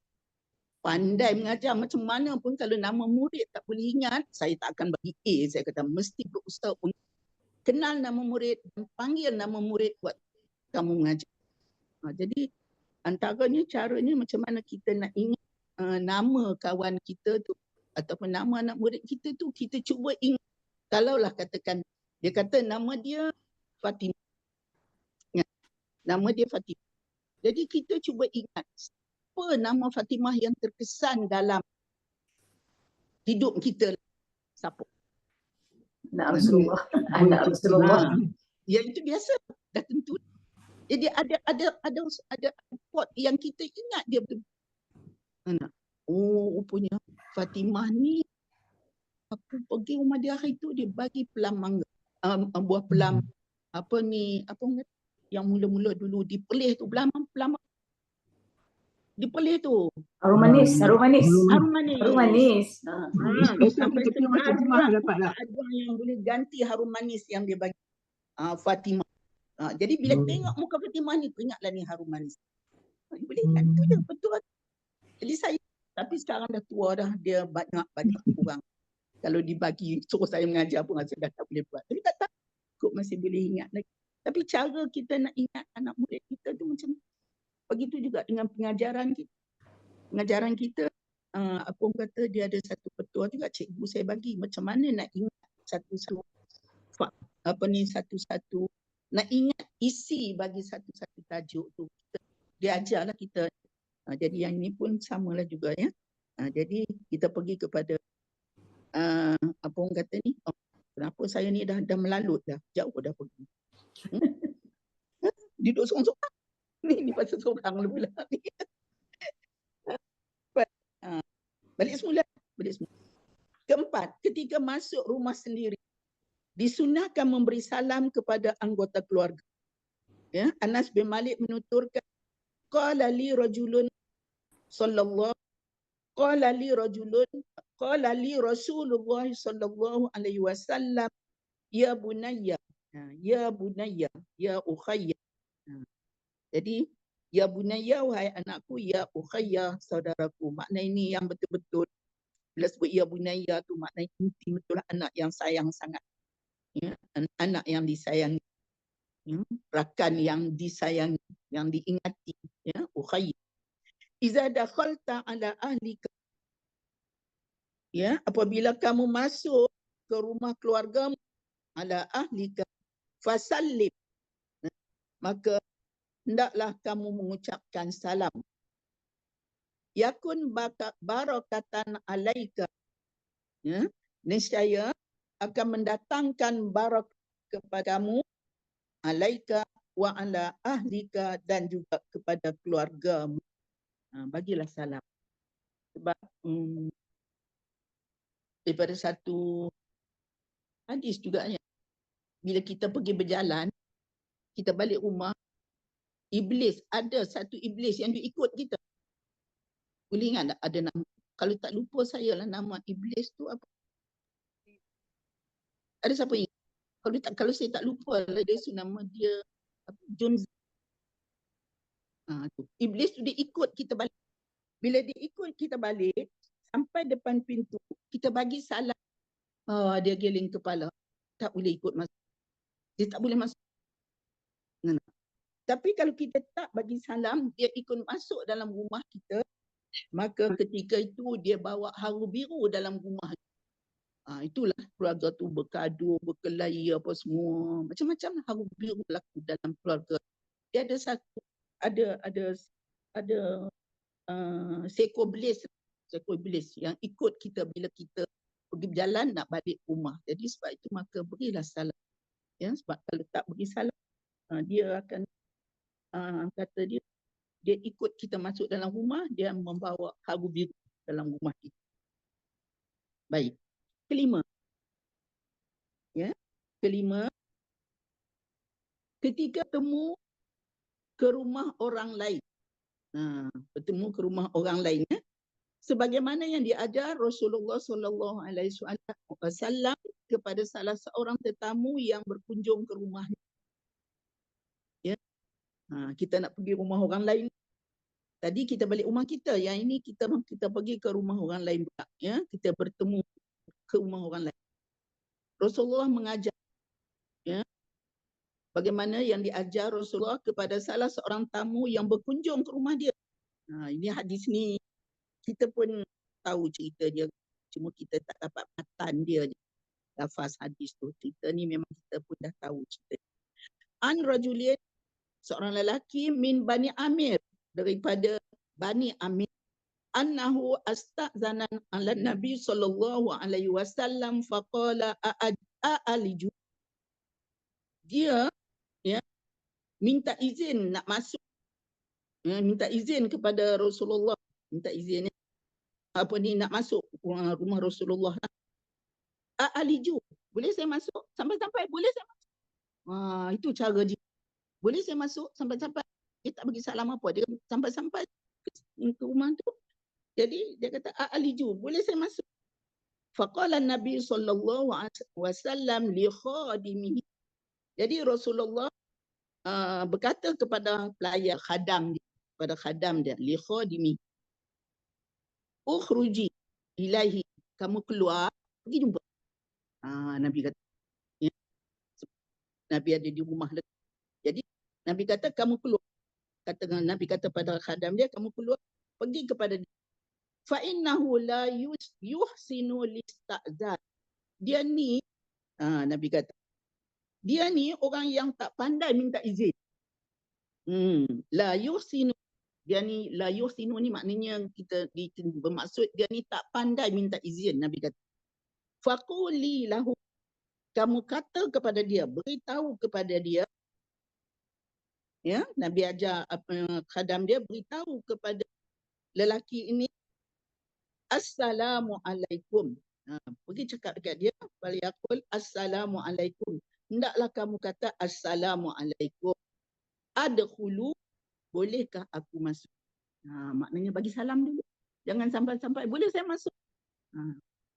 pandai mengajar macam mana pun kalau nama murid tak boleh ingat, saya tak akan bagi A. Saya kata, mesti berusaha untuk kenal nama murid dan panggil nama murid buat kamu mengajar. Jadi, antaranya caranya macam mana kita nak ingat nama kawan kita tu ataupun nama anak murid kita tu, kita cuba ingat. Kalaulah katakan dia kata nama dia Fatimah. Nama dia Fatimah. Jadi kita cuba ingat apa nama Fatimah yang terkesan dalam hidup kita. Siapa? Anak Rasulullah. Anak Rasulullah. Ya itu biasa, dah tentu. Jadi ada pot yang kita ingat dia betul. Punya Fatimah ni, aku pergi rumah dia hari tu, dia bagi pelam mangga, buah pelam yang mula-mula dulu dipelih tu, pelam dipelih tu. Harum manis. Sampai sekarang ada yang boleh ganti harum manis yang dia bagi Fatimah. Jadi bila tengok muka Fatimah ni, teringatlah ni harum manis. Boleh ingat tu je, betul. Jadi saya, tapi sekarang dah tua dah, dia banyak kurang. Kalau dibagi, suruh saya mengajar pun saya dah tak boleh buat. Tapi tak takut masih boleh ingat lagi. Tapi cara kita nak ingat anak murid kita tu macam begitu juga dengan pengajaran kita. Pengajaran kita, apa orang kata, dia ada satu petua juga cikgu saya bagi. Macam mana nak ingat satu-satu, nak ingat isi bagi satu-satu tajuk tu. Dia ajarlah kita. Jadi yang ini pun samalah juga ya. Jadi kita pergi kepada apa orang kata ni, kenapa saya ni dah melalut dah, jauh dah pergi. Duduk seorang-seorang. Ni pasal seorang pula ni. Balik semula. Keempat, ketika masuk rumah sendiri, disunahkan memberi salam kepada anggota keluarga. Ya, Anas bin Malik menuturkan, qala li Rasulullah sallallahu alaihi wasallam ya bunayya. Ya bunayya, ya ukhayya. Jadi ya bunayya, wahai anakku, ya ukhayya, saudaraku. Makna ini yang betul-betul. Bila sebut ya bunayya tu maknanya inti betul anak yang sayang sangat. Ya, anak yang disayangi. Ya, rakan yang disayangi, yang diingati. Ya, ukhayya. Iza dakhalta ala ahlika. Ya, apabila kamu masuk ke rumah keluargamu, ala ahlika fasallim, maka hendaklah kamu mengucapkan salam. Yakun barakatan alaika. Ya, nescaya akan mendatangkan barak kepadamu, alaika wa ala ahlika, dan juga kepada keluargamu. Bagilah salam. Sebab daripada satu hadis juga, bila kita pergi berjalan, kita balik rumah, iblis, ada satu iblis yang dia ikut kita. Boleh ingat tak ada nama? Kalau tak lupa saya lah nama iblis tu apa? Ada siapa ingat? Kalau saya tak lupa lah, dia nama dia Junz. Tu. Iblis tu dia ikut kita balik. Bila dia ikut kita balik, sampai depan pintu, kita bagi salam. Dia geling kepala. Tak boleh ikut masuk. Dia tak boleh masuk. Tapi kalau kita tak bagi salam, dia ikut masuk dalam rumah kita, maka ketika itu dia bawa haru biru dalam rumah. Itulah keluarga tu berkadu, berkelahi apa semua. Macam-macam haru biru berlaku dalam keluarga. Dia ada satu, ada seekor iblis yang ikut kita bila kita pergi berjalan nak balik rumah. Jadi sebab itu maka berilah salam. Ya, sebab kalau tak beri salam, dia akan kata dia ikut kita masuk dalam rumah, dia membawa haru biru dalam rumah kita. Baik. Kelima. Ya. Kelima, ketika temu ke rumah orang lain. Bertemu ke rumah orang lain, ya. Sebagaimana yang diajar Rasulullah sallallahu alaihi wasallam kepada salah seorang tetamu yang berkunjung ke rumahnya. Ya. Kita nak pergi rumah orang lain. Tadi kita balik rumah kita, yang ini kita pergi ke rumah orang lain pula, ya. Kita bertemu ke rumah orang lain. Rasulullah mengajar, ya, bagaimana yang diajar Rasulullah kepada salah seorang tamu yang berkunjung ke rumah dia. Ini hadis ni kita pun tahu cerita dia, cuma kita tak dapat matan dia, lafaz hadis tu. Cerita ni memang kita pun dah tahu cerita. An rajulin, seorang lelaki, min Bani Amir, daripada Bani Amir, annahu asta'zanan ala Nabi sallallahu alaihi wasallam faqala a'aliju. Dia, ya, minta izin nak masuk, ya, minta izin kepada Rasulullah, minta izin, nak masuk rumah Rasulullah. A'aliju, boleh saya masuk? Sampai-sampai boleh saya masuk? Itu cara dia. Boleh saya masuk? Sampai-sampai. Dia tak bagi salam apa. Dia sampai-sampai ke rumah tu. Jadi dia kata a'aliju, boleh saya masuk? Faqala Nabi sallallahu alaihi wasallam li khadimihi. Jadi Rasulullah berkata kepada pelayan khadam dia, kepada khadam dia, li khadimihi, ukhruji ilaihi, kamu keluar pergi jumpa. Nabi kata, ya, Nabi ada di rumah lagi. Jadi Nabi kata kamu keluar. Nabi kata pada khadam dia, kamu keluar pergi kepada dia. Fa innahu la yuhsinu lista'zan. Dia ni, Nabi kata, dia ni orang yang tak pandai minta izin. La yuhsinu. Dia ni, la yuhsinu ni maknanya kita bermaksud dia ni tak pandai minta izin, Nabi kata. Faquli lahu, kamu kata kepada dia, beritahu kepada dia, ya, Nabi ajar khadam dia, beritahu kepada lelaki ini, Assalamualaikum. Pergi cakap dekat dia, faliyaqul Assalamualaikum. Hendaklah kamu kata Assalamualaikum. Adkhulu, bolehkah aku masuk? Maknanya bagi salam dulu. Jangan sampai-sampai, boleh saya masuk?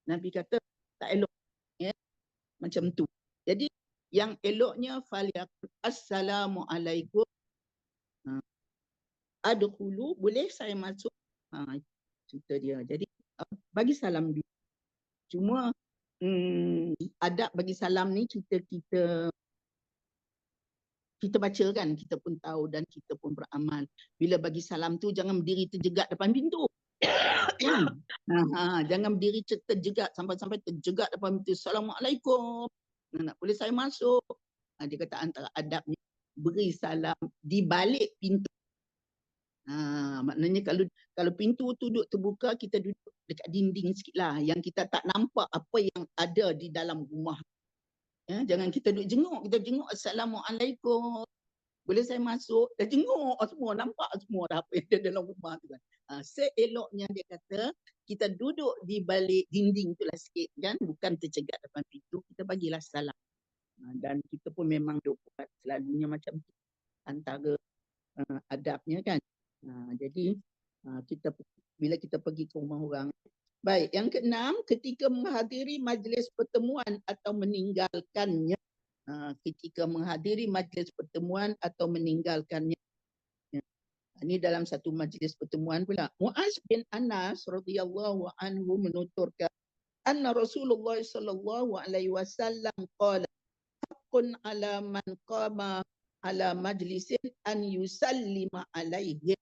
Nabi kata tak elok, ya, macam tu. Jadi yang eloknya falyaqul assalamualaikum. Adkhulu, boleh saya masuk? Cerita dia. Jadi bagi salam dulu. Cuma adab bagi salam ni kita baca kan, kita pun tahu dan kita pun beramal. Bila bagi salam tu jangan berdiri terjegat depan pintu. Jangan berdiri terjegat sampai terjegat depan pintu. Assalamualaikum. Nak boleh saya masuk? Dia kata antara adabnya beri salam di balik pintu. Maknanya kalau pintu tu duduk terbuka, kita duduk dekat dinding sikit lah, yang kita tak nampak apa yang ada di dalam rumah. Jangan kita duduk jenguk, assalamualaikum, boleh saya masuk? Dah jenguk semua, nampak semua dah apa yang ada dalam rumah tu kan. Seeloknya dia kata kita duduk di balik dinding tu lah sikit kan, bukan tercegat depan pintu, kita bagilah salam. Dan kita pun memang duk buat selalunya macam tu antara adabnya kan. Jadi kita bila kita pergi ke rumah orang. Baik, yang keenam, ketika menghadiri majlis pertemuan atau meninggalkannya. Ketika menghadiri majlis pertemuan atau meninggalkannya. Ini dalam satu majlis pertemuan pula. Muaz bin Anas radhiyallahu anhu menuturkan anna Rasulullah sallallahu alaihi wasallam qala haqqun ala man qama ala majlisin an yusallima alaihi.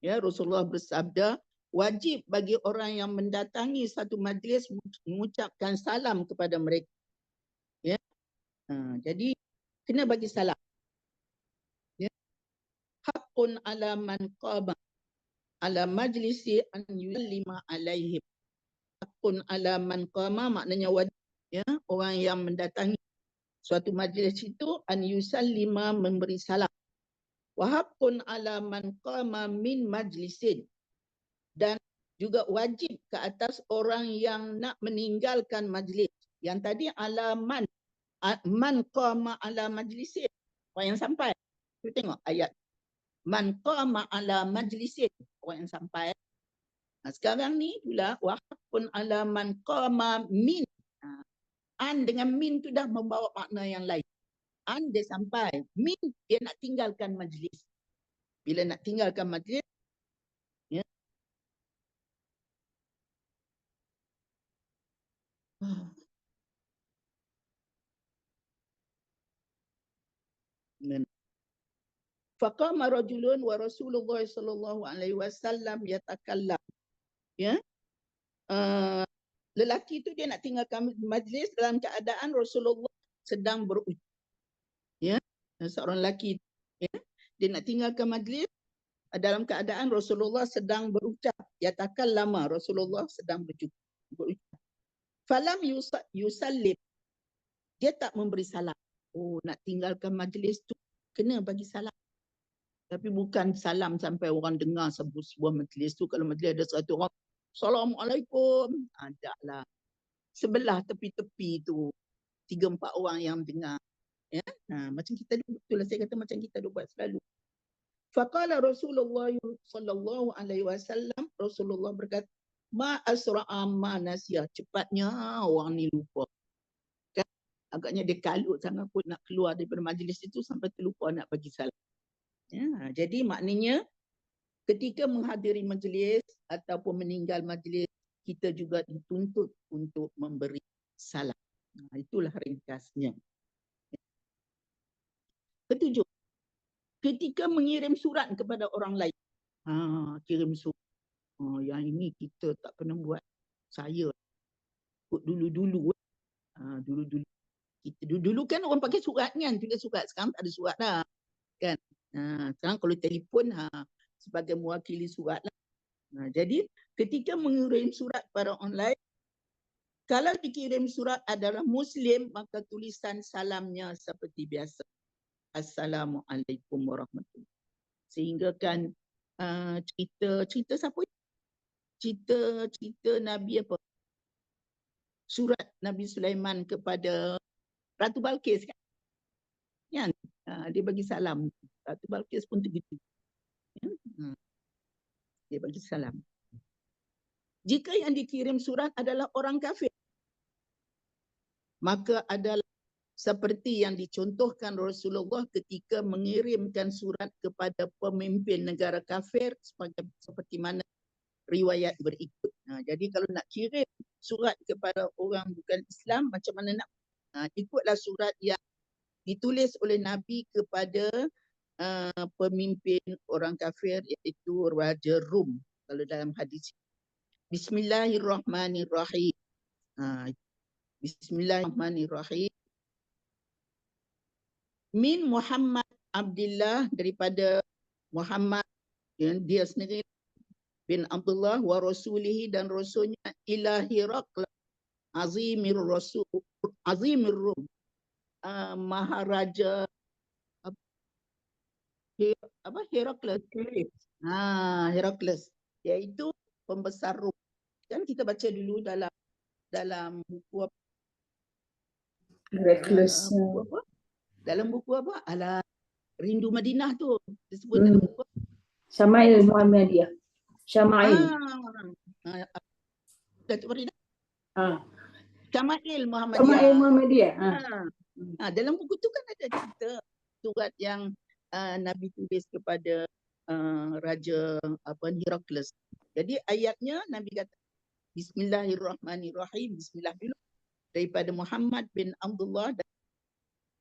Ya, Rasulullah bersabda, wajib bagi orang yang mendatangi satu majlis mengucapkan salam kepada mereka. Ya. Jadi kena bagi salam. Ya. Haqqun ala man qama ala majlisi an yusallima alaihim. Haqqun ala man qama maknanya wajib, ya, orang yang mendatangi suatu majlis itu an yusallima, memberi salam. Wa haqqun ala man qama min majlisin, dan juga wajib ke atas orang yang nak meninggalkan majlis. Yang tadi ala man qama ala majlisin, orang yang sampai. Kita tengok ayat man qama ala majlisin, orang yang sampai. Sekarang ni pula wa haqqun ala man qama min. An dengan min tu dah membawa makna yang lain. An dia sampai, min dia nak tinggalkan majlis. Bila nak tinggalkan majlis, ya. Faqama rajulun wa Rasulullah sallallahu alaihi wasallam yatakallam. Ya. Lelaki tu dia nak tinggalkan majlis dalam keadaan Rasulullah sedang berucap. Ya. Seorang lelaki, ya, dia nak tinggalkan majlis dalam keadaan Rasulullah sedang berucap. Yatakallama, Rasulullah sedang berucap. Falam yusallim, dia tak memberi salam. Nak tinggalkan majlis tu kena bagi salam. Tapi bukan salam sampai orang dengar sebuah majlis tu. Kalau majlis ada 100 orang, Assalamualaikum, taklah. Sebelah tepi-tepi tu 3-4 orang yang dengar. Ya? Macam kita dulu, itulah saya kata macam kita dulu buat selalu. Faqala Rasulullah sallallahu alaihi wasallam, Rasulullah berkata, ma asra'a ma nasiya, cepatnya orang ni lupa. Kan? Agaknya dia kalut sangat pun nak keluar daripada majlis itu sampai terlupa nak bagi salam. Ya, jadi maknanya ketika menghadiri majlis ataupun meninggal majlis, kita juga dituntut untuk memberi salam. Itulah ringkasnya. Ketujuh, ketika mengirim surat kepada orang lain. Kirim surat. Yang ini kita tak pernah buat. Saya dulu-dulu. Dulu-dulu. Dulu kan orang pakai surat kan. Tulis surat. Sekarang tak ada surat dah. Kan? Sekarang kalau telefon, sebagai mewakili surat lah. Jadi ketika mengirim surat kepada orang lain, kalau dikirim surat adalah Muslim, maka tulisan salamnya seperti biasa. Assalamualaikum warahmatullahi wabarakatuh. Sehingga kan cerita siapa? Cerita Nabi apa? Surat Nabi Sulaiman kepada Ratu Balqis kan? Kan? Dia bagi salam. Ratu Balqis pun begitu. Dia bagi salam. Jika yang dikirim surat adalah orang kafir, maka adalah seperti yang dicontohkan Rasulullah ketika mengirimkan surat kepada pemimpin negara kafir seperti mana riwayat berikut. Jadi kalau nak kirim surat kepada orang bukan Islam, macam mana nak? Ikutlah surat yang ditulis oleh Nabi kepada pemimpin orang kafir, iaitu Raja Rum. Kalau dalam hadis, Bismillahirrahmanirrahim. Bismillahirrahmanirrahim. Min Muhammad Abdullah, daripada Muhammad dia sendiri bin Abdullah, wa rasulihi, dan rasulnya, ila Hiraql azimir rasul azimir Rum, maharaja Herakles. Herakles, iaitu pembesar Rum. Kan kita baca dulu dalam buku apa? Reckless. Buku apa? Dalam buku apa? Rindu Madinah tu. Disebut dalam buku apa? Syama'il Muhammadiyah. Syama'il. Datuk Farida. Ah. Syama'il Muhammadiyah. Syama'il Muhammadiyah. Dalam buku tu kan ada cerita surat yang Nabi tulis kepada Raja Herakles. Jadi ayatnya Nabi kata Bismillahirrahmanirrahim. Bismillah dulu. Daripada Muhammad bin Abdullah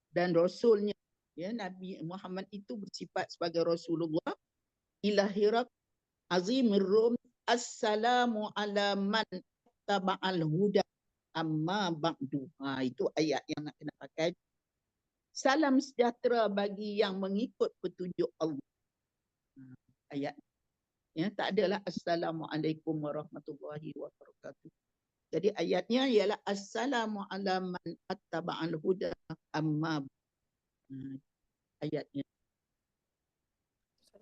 dan Rasulnya. Ya, Nabi Muhammad itu bersifat sebagai Rasulullah. Ila Hiraq azimir Rum, assalamu ala man taba'al huda amma ba'du. Itu ayat yang nak kena pakai. Salam sejahtera bagi yang mengikut petunjuk Allah. Ayat. Ya, tak adalah Assalamualaikum warahmatullahi wabarakatuh. Jadi ayatnya ialah Assalamu ala man attaba'al huda amma. Ayatnya.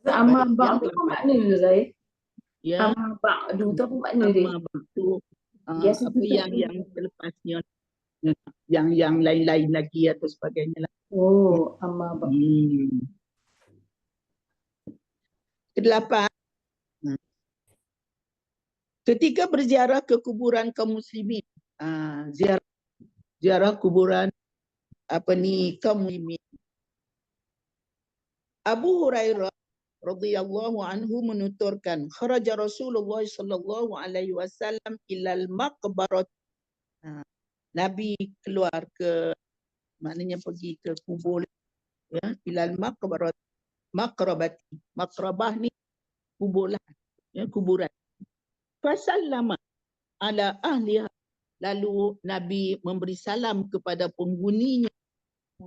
Amma ba'du apa makna saya? Ya. Amma ba'du tu apa makna dia? Amma ba'du. Apa yang selepasnya, yang lain-lain lagi atau sebagainya lah. Oh, amma ba'du. Kedelapan, ketika berziarah ke kuburan kaum muslimin, ziarah kuburan kaum muslimin. Abu Hurairah radhiyallahu anhu menuturkan, kharaja Rasulullah sallallahu alaihi wasallam ilal maqbarat. Nabi keluar maknanya pergi ke kubur, ya, ilal maqbarat, maqrabati. Maqrabah ni kubur lah, ya, kuburan. Fasallama ala ahliha, lalu Nabi memberi salam kepada penghuninya.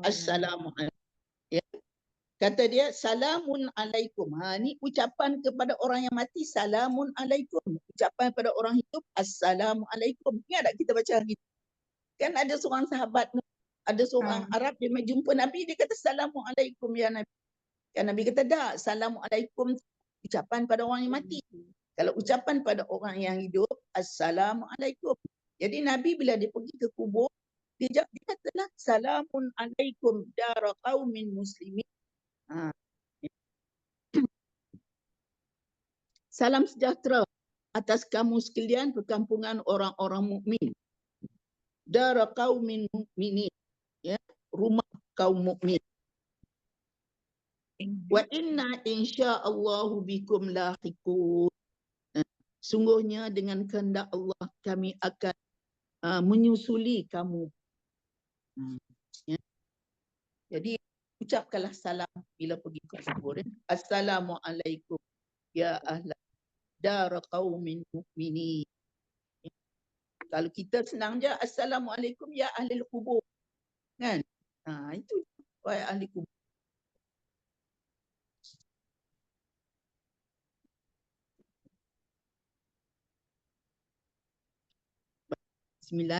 Assalamualaikum. Ya. Kata dia, salamun alaikum. Ni ucapan kepada orang yang mati, salamun alaikum. Ucapan kepada orang hidup, assalamualaikum. Ingat tak kita baca hari itu? Kan ada seorang sahabat, ada seorang Arab, dia jumpa Nabi, dia kata, assalamualaikum ya Nabi. Kan Nabi kata, tak, assalamualaikum ucapan pada orang yang mati. Kalau ucapan pada orang yang hidup, assalamualaikum. Jadi Nabi bila dia pergi ke kubur, dia katalah, salamun alaikum dara qaumin muslimin. Salam sejahtera atas kamu sekalian perkampungan orang-orang mukmin. Dara qaumin mukminin, ya, rumah kaum mukmin. Wa inna insyaallahu bikum lahiqun. Sungguhnya dengan kehendak Allah kami akan menyusuli kamu. Ya. Jadi ucapkanlah salam bila pergi ke kubur. Assalamualaikum ya ahla dar qaumin mukminin. Kalau kita senang je, assalamualaikum ya ahli kubur. Kan? Itu wahai ahli kubur. Bismillah.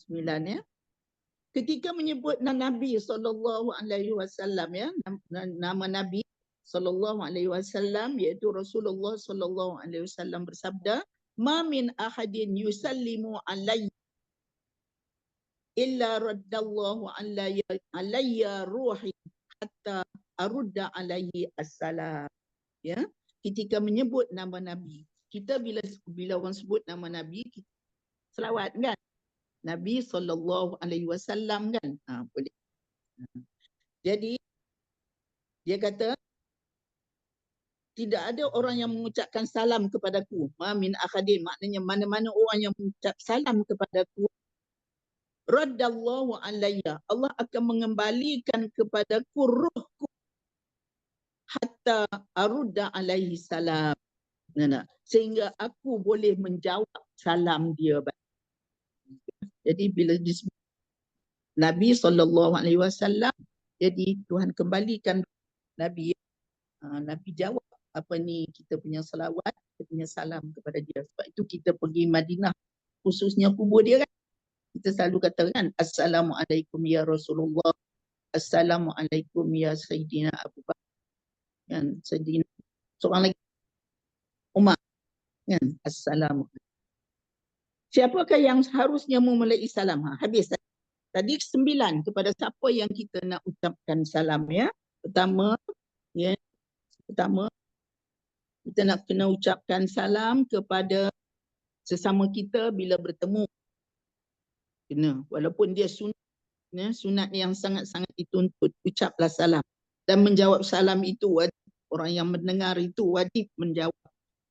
Bismillah, ya. Ketika menyebut Nabi SAW, ya, nama Nabi SAW, iaitu Rasulullah SAW bersabda, ma min ahadin yusallimu alayya illa raddallahu alayya ruhi hatta arudda alayhi assalam. Ya, ketika menyebut nama Nabi, kita bila orang sebut nama Nabi, selawat kan. Nabi SAW kan. Boleh. Jadi dia kata tidak ada orang yang mengucapkan salam kepadaku. Ma min akhadin, maknanya mana-mana orang yang mengucap salam kepadaku. Raddallahu alayya, Allah akan mengembalikan kepadaku ruhku hatta arudda alaihi salam. Sehingga aku boleh menjawab salam dia. Jadi bila disebut Nabi SAW, jadi Tuhan kembalikan Nabi. Nabi jawab apa ni kita punya selawat, kita punya salam kepada dia. Sebab itu kita pergi Madinah, khususnya kubur dia kan. Kita selalu katakan Assalamualaikum ya Rasulullah, Assalamualaikum ya Sayyidina Abu Bakar, kan, Sayyidina seorang lagi Umar, kan, Assalamualaikum. Siapakah yang harusnya memulai salam? Habis tadi 9 kepada siapa yang kita nak ucapkan salam ya. Pertama kita nak kena ucapkan salam kepada sesama kita bila bertemu. Kena, walaupun dia sunat yang sangat-sangat dituntut, ucaplah salam. Dan menjawab salam itu wajib. Orang yang mendengar itu wajib menjawab.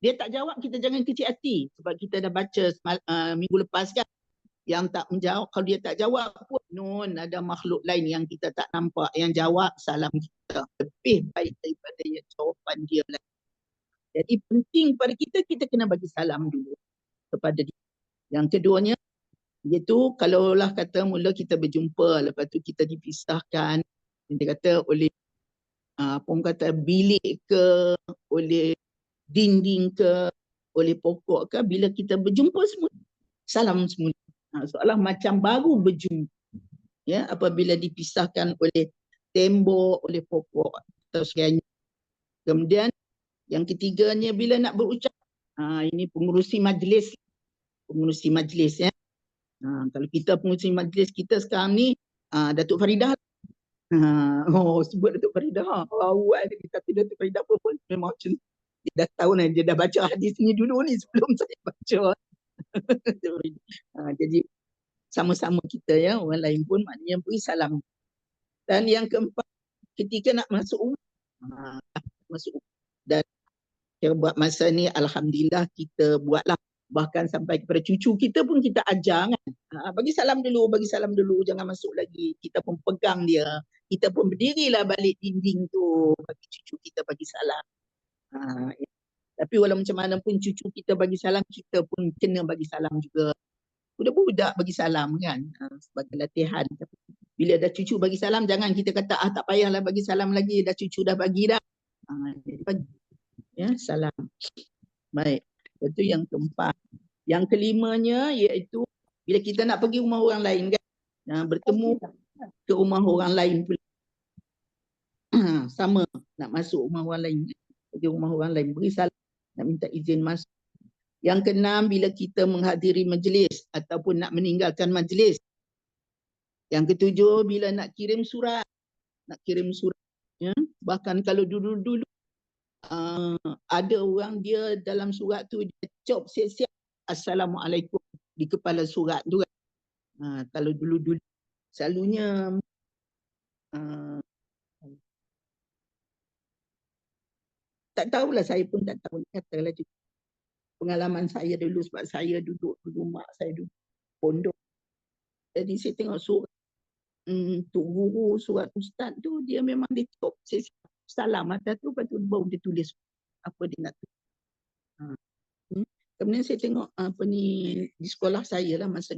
Dia tak jawab, kita jangan kecil hati. Sebab kita dah baca minggu lepas kan, yang tak menjawab, kalau dia tak jawab pun ada makhluk lain yang kita tak nampak yang jawab salam kita. Lebih baik daripada yang jawapan dia lah. Jadi penting pada kita kena bagi salam dulu kepada dia. Yang keduanya, iaitu kalaulah kata mula kita berjumpa, lepas tu kita dipisahkan, dia kata oleh orang kata bilik ke, oleh dinding ke, oleh pokok ke, bila kita berjumpa semua, salam semula. Seolah macam baru berjumpa. Ya, apabila dipisahkan oleh tembok, oleh pokok atau sebagainya. Kemudian yang ketiganya bila nak berucap, ini pengurusi majlis ya. Kalau kita pengurusi majlis kita sekarang ni, Datuk Faridah. Sebut Datuk Faridah. Awal kita Datuk Faridah pun memang macam dia dah tahu lah, dia dah baca hadis ni dulu ni sebelum saya baca. Jadi sama-sama kita ya, orang lain pun maknanya beri salam. Dan yang keempat, ketika nak masuk rumah, dan buat masa ni alhamdulillah kita buatlah, bahkan sampai kepada cucu kita pun kita ajar kan, bagi salam dulu, jangan masuk lagi. Kita pun pegang dia, kita pun berdirilah balik dinding tu bagi cucu kita bagi salam. Ya. Tapi walau macam mana pun cucu kita bagi salam, kita pun kena bagi salam juga. Budak-budak bagi salam kan, sebagai latihan. Bila dah cucu bagi salam, jangan kita kata tak payahlah bagi salam lagi, dah cucu dah bagi dah. Jadi bagi ya salam. Baik, itu yang keempat. Yang kelimanya iaitu bila kita nak pergi rumah orang lain kan, bertemu ke rumah orang lain pula. Sama, nak masuk rumah orang lain, pergi rumah orang lain, beri salam, nak minta izin masuk. Yang keenam, bila kita menghadiri majlis ataupun nak meninggalkan majlis. Yang ketujuh, bila nak kirim surat. Ya. Bahkan kalau dulu-dulu ada orang dia dalam surat tu dia cop siap-siap Assalamualaikum di kepala surat tu kan. Kalau dulu-dulu selalunya tak tahulah, saya pun tak tahu, katalah juga pengalaman saya dulu sebab saya duduk mak saya duduk pondok. Jadi saya tengok surat Tok Guru, surat Ustaz tu dia memang dia cop salam atas tu, lepas tu baru dia tulis apa dia nak tulis. Kemudian saya tengok apa ni di sekolah saya lah, masa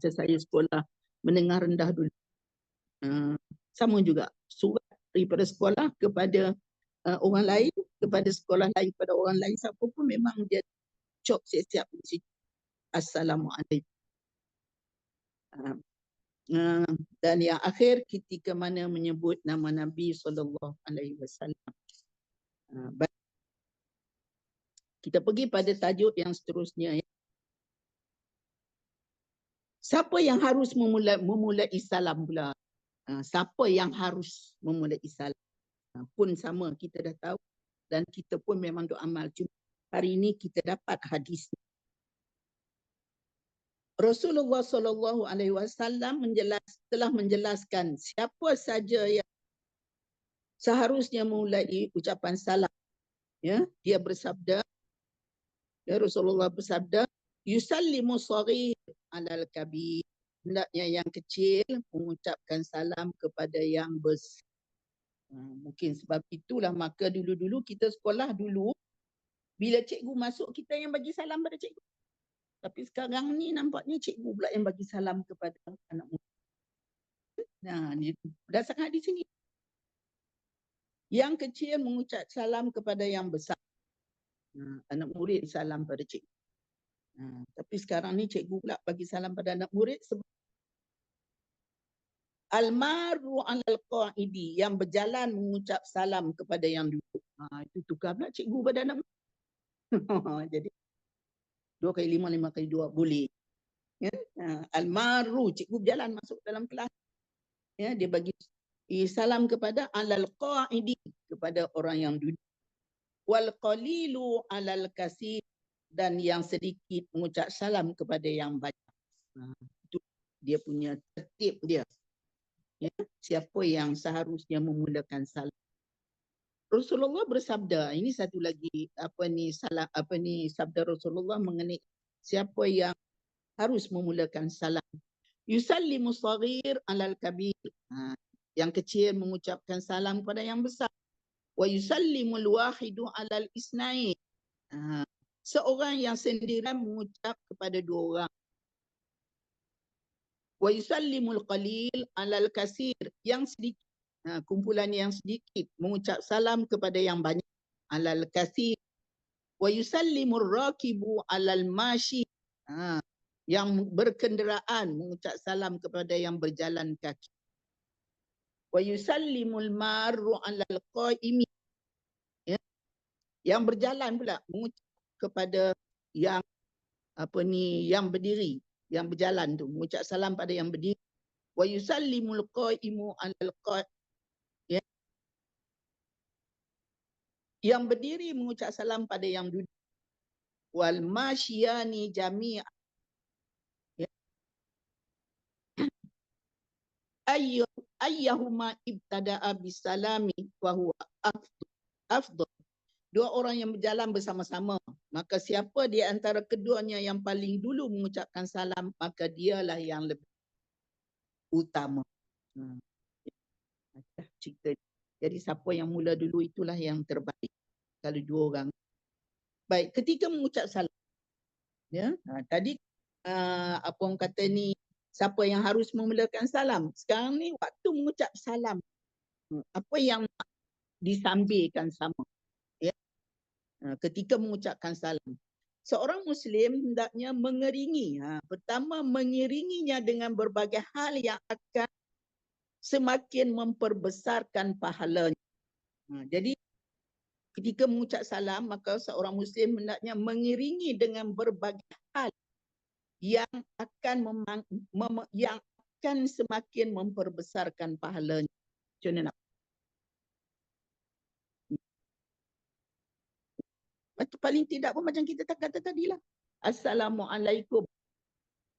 saya sekolah menengah rendah dulu. Sama juga surat daripada sekolah kepada orang lain, kepada sekolah lain, kepada orang lain, siapa pun memang dia cop siap-siap di situ Assalamualaikum. Dan yang akhir ketika mana menyebut nama Nabi SAW. Kita pergi pada tajuk yang seterusnya ya. Siapa yang harus memulai salam pula? Siapa yang harus memulai salam? Pun sama, kita dah tahu dan kita pun memang duk amal. Cuma hari ini kita dapat hadis. Rasulullah SAW telah menjelaskan siapa saja yang seharusnya memulai ucapan salam. Ya, dia bersabda, ya, Rasulullah bersabda, yusallimu shaghir alal kabir. Hendaknya yang kecil mengucapkan salam kepada yang besar. Mungkin sebab itulah maka dulu-dulu kita sekolah dulu, bila cikgu masuk kita yang bagi salam pada cikgu. Tapi sekarang ni nampaknya cikgu pula yang bagi salam kepada anak murid. Nah, berdasarkan di sini. Yang kecil mengucap salam kepada yang besar. Anak murid salam pada cikgu. Tapi sekarang ni cikgu pula bagi salam pada anak murid sebab Al-maru alal qa'idi, yang berjalan mengucap salam kepada yang duduk. Itu tukar pula cikgu pada anak murid. Jadi 2 kali 5, 5 kali 2 boleh. Ya? Al-maru, cikgu berjalan masuk dalam kelas. Ya, dia bagi salam kepada alal qa'idi, kepada orang yang duduk. Wal qalilu alal kasir, dan yang sedikit mengucap salam kepada yang banyak. Itu dia punya tertib dia. Ya, siapa yang seharusnya memulakan salam. Rasulullah bersabda, ini satu lagi sabda Rasulullah mengenai siapa yang harus memulakan salam. Yusallimu shaghir alal kabir. Yang kecil mengucapkan salam kepada yang besar. Wa yusallimul wahidu alal isnain. Seorang yang sendirian mengucap kepada 2 orang. Wa yusallimul qalil alal kasir. Yang sedikit, kumpulan yang sedikit mengucap salam kepada yang banyak. Alal kasir. Wa yusallimur rakibu alal mashi. Yang berkenderaan mengucap salam kepada yang berjalan kaki. Wa yusallimul marru alal qaimi. Ya. Yang berjalan pula mengucap kepada yang yang berdiri, yang berjalan tu mengucap salam pada yang berdiri. Wa yusallimul qaimu alal qaim. Ya. Yang berdiri mengucap salam pada yang duduk. Wal masyiyani jami'a. Ya. Ayyahuma ibtada'a bisalami wa huwa afdal. 2 orang yang berjalan bersama-sama, maka siapa di antara keduanya yang paling dulu mengucapkan salam, maka dialah yang lebih utama. Cerita. Jadi siapa yang mula dulu itulah yang terbaik. Kalau 2 orang. Baik, ketika mengucap salam. Ya, tadi apa orang kata ni, siapa yang harus memulakan salam. Sekarang ni waktu mengucap salam, apa yang disampaikan sama. Ya. Ketika mengucapkan salam, seorang Muslim hendaknya mengiringi. Pertama, mengiringinya dengan berbagai hal yang akan semakin memperbesarkan pahalanya. Jadi ketika mengucap salam, maka seorang Muslim hendaknya mengiringi dengan berbagai hal yang akan semakin memperbesarkan pahalanya. Contohnya, paling tidak pun macam kita kata tadi lah. Assalamualaikum.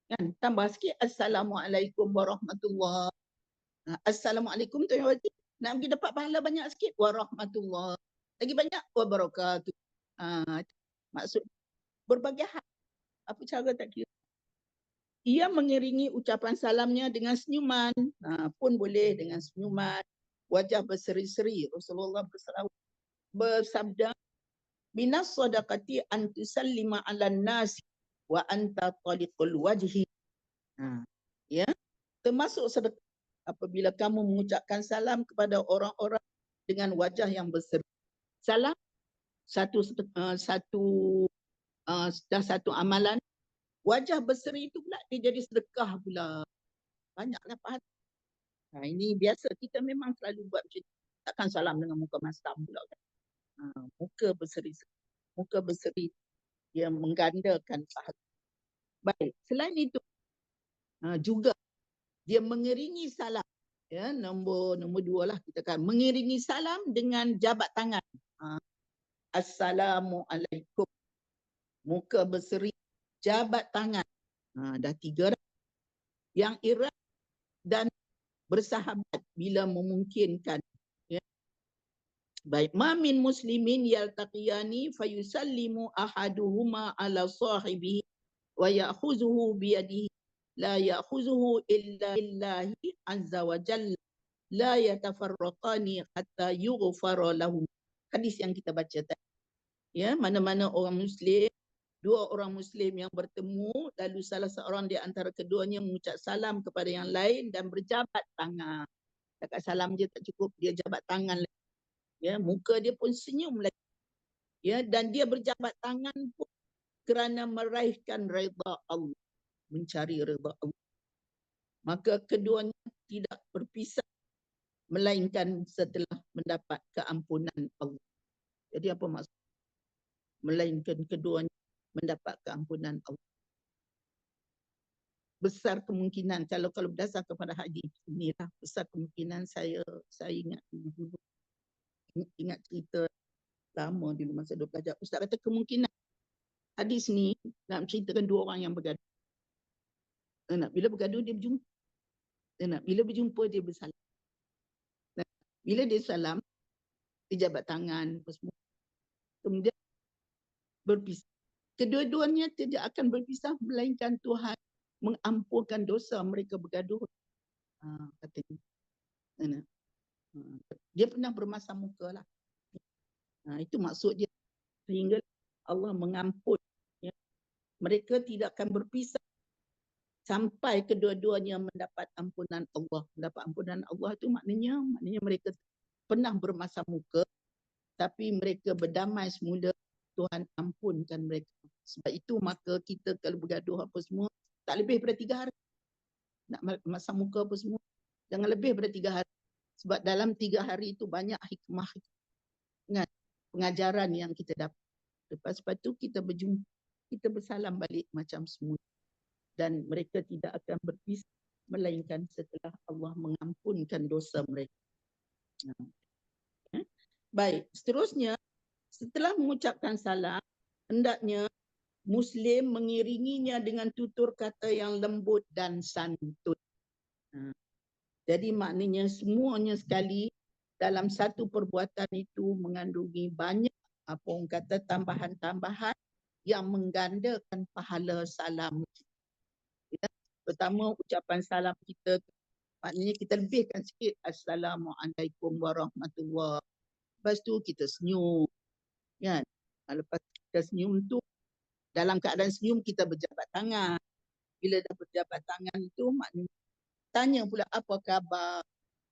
Kan? Tambah sikit. Assalamualaikum warahmatullahi. Assalamualaikum tu yang wajib. Nak pergi dapat pahala banyak sikit. Warahmatullahi. Lagi banyak. Wabarakatuh. Maksud berbagai hal. Apa cara tak kira. Ia mengiringi ucapan salamnya dengan senyuman. Pun boleh dengan senyuman. Wajah berseri-seri. Rasulullah bersabda, minas sadaqati an tusallima 'alan nasi wa anta taliqul wajhi. Ya, termasuk sedekah apabila kamu mengucapkan salam kepada orang-orang dengan wajah yang berseri. Salam satu amalan. Wajah berseri itu pula dia jadi sedekah pula. Banyaklah pahala. Ini biasa kita memang selalu buat macam ni. Takkan salam dengan muka masam pula kan. Muka berseri dia menggandakan pahala. Baik, selain itu juga dia mengiringi salam. Ya, nombor 2 lah kita kan, mengiringi salam dengan jabat tangan. Assalamualaikum. Muka berseri, jabat tangan. Dah 3 dah. Yang erat dan bersahabat bila memungkinkan. Ya. Baik, ma min muslimin yaltaqiyani fayusallimu ahaduhuma ala sahibihi wa ya'khuzuhu biyadihi la ya'khuzuhu illa lillahi azza wa jalla la yatafarraqani hatta yughfara lahum. Hadis yang kita baca tadi. Ya, mana-mana orang Muslim, 2 orang Muslim yang bertemu, lalu salah seorang di antara keduanya mengucap salam kepada yang lain dan berjabat tangan. Dekat salam je tak cukup, dia jabat tangan lagi. Ya, muka dia pun senyum lagi. Ya, dan dia berjabat tangan pun kerana meraihkan redha Allah, mencari redha Allah. Maka keduanya tidak berpisah melainkan setelah mendapat keampunan Allah. Jadi apa maksud? Melainkan keduanya mendapat keampunan Allah. Besar kemungkinan kalau berdasar kepada hadis inilah, besar kemungkinan saya ingat dulu, ingat cerita lama dulu masa 12 belajar. Ustaz kata kemungkinan hadis ni nak menceritakan 2 orang yang bergaduh. Bila bergaduh dia berjumpa. Bila berjumpa dia bersalam. Bila dia salam, dia jabat tangan apa semua. Kemudian berpisah. Kedua-duanya tidak akan berpisah melainkan Tuhan mengampunkan dosa mereka bergaduh. Katanya. Dia pernah bermasa muka lah. Itu maksud dia. Sehingga Allah mengampun. Ya. Mereka tidak akan berpisah sampai kedua-duanya mendapat ampunan Allah. Mendapat ampunan Allah itu maknanya mereka pernah bermasa muka, tapi mereka berdamai semula, Tuhan ampunkan mereka. Sebab itu maka kita kalau bergaduh apa semua, tak lebih daripada 3 hari. Nak masa muka apa semua, jangan lebih daripada 3 hari. Sebab dalam 3 hari itu banyak hikmah, pengajaran yang kita dapat. Lepas itu kita berjumpa, kita bersalam balik macam semula. Dan mereka tidak akan berpisah melainkan setelah Allah mengampunkan dosa mereka. Baik, seterusnya setelah mengucapkan salam, hendaknya Muslim mengiringinya dengan tutur kata yang lembut dan santun. Jadi maknanya semuanya sekali dalam satu perbuatan itu mengandungi banyak apa orang kata tambahan-tambahan yang menggandakan pahala salam. Ya, pertama ucapan salam kita, maknanya kita lebihkan sikit, Assalamualaikum warahmatullahi. Lepas tu kita senyum. Kan? Lepas kita senyum tu, dalam keadaan senyum kita berjabat tangan. Bila dah berjabat tangan tu maknanya tanya pula apa khabar,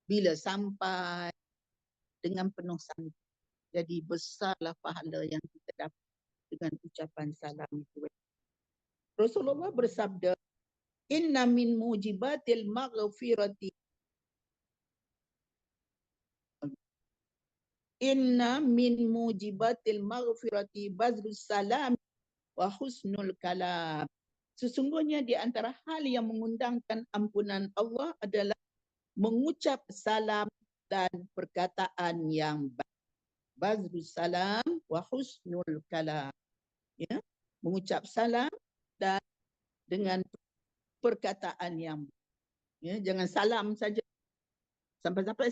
bila sampai, dengan penuh santun. Jadi besarlah pahala yang kita dapat dengan ucapan salam itu. Rasulullah bersabda, inna min mujibatil maghfirati bazrus salam wa husnul kalam. Sesungguhnya di antara hal yang mengundangkan ampunan Allah adalah mengucap salam dan perkataan yang baik. Bazrus salam wa husnul kalam. Ya, mengucap salam dan dengan perkataan yang baik. Ya, jangan salam saja. Sampai-sampai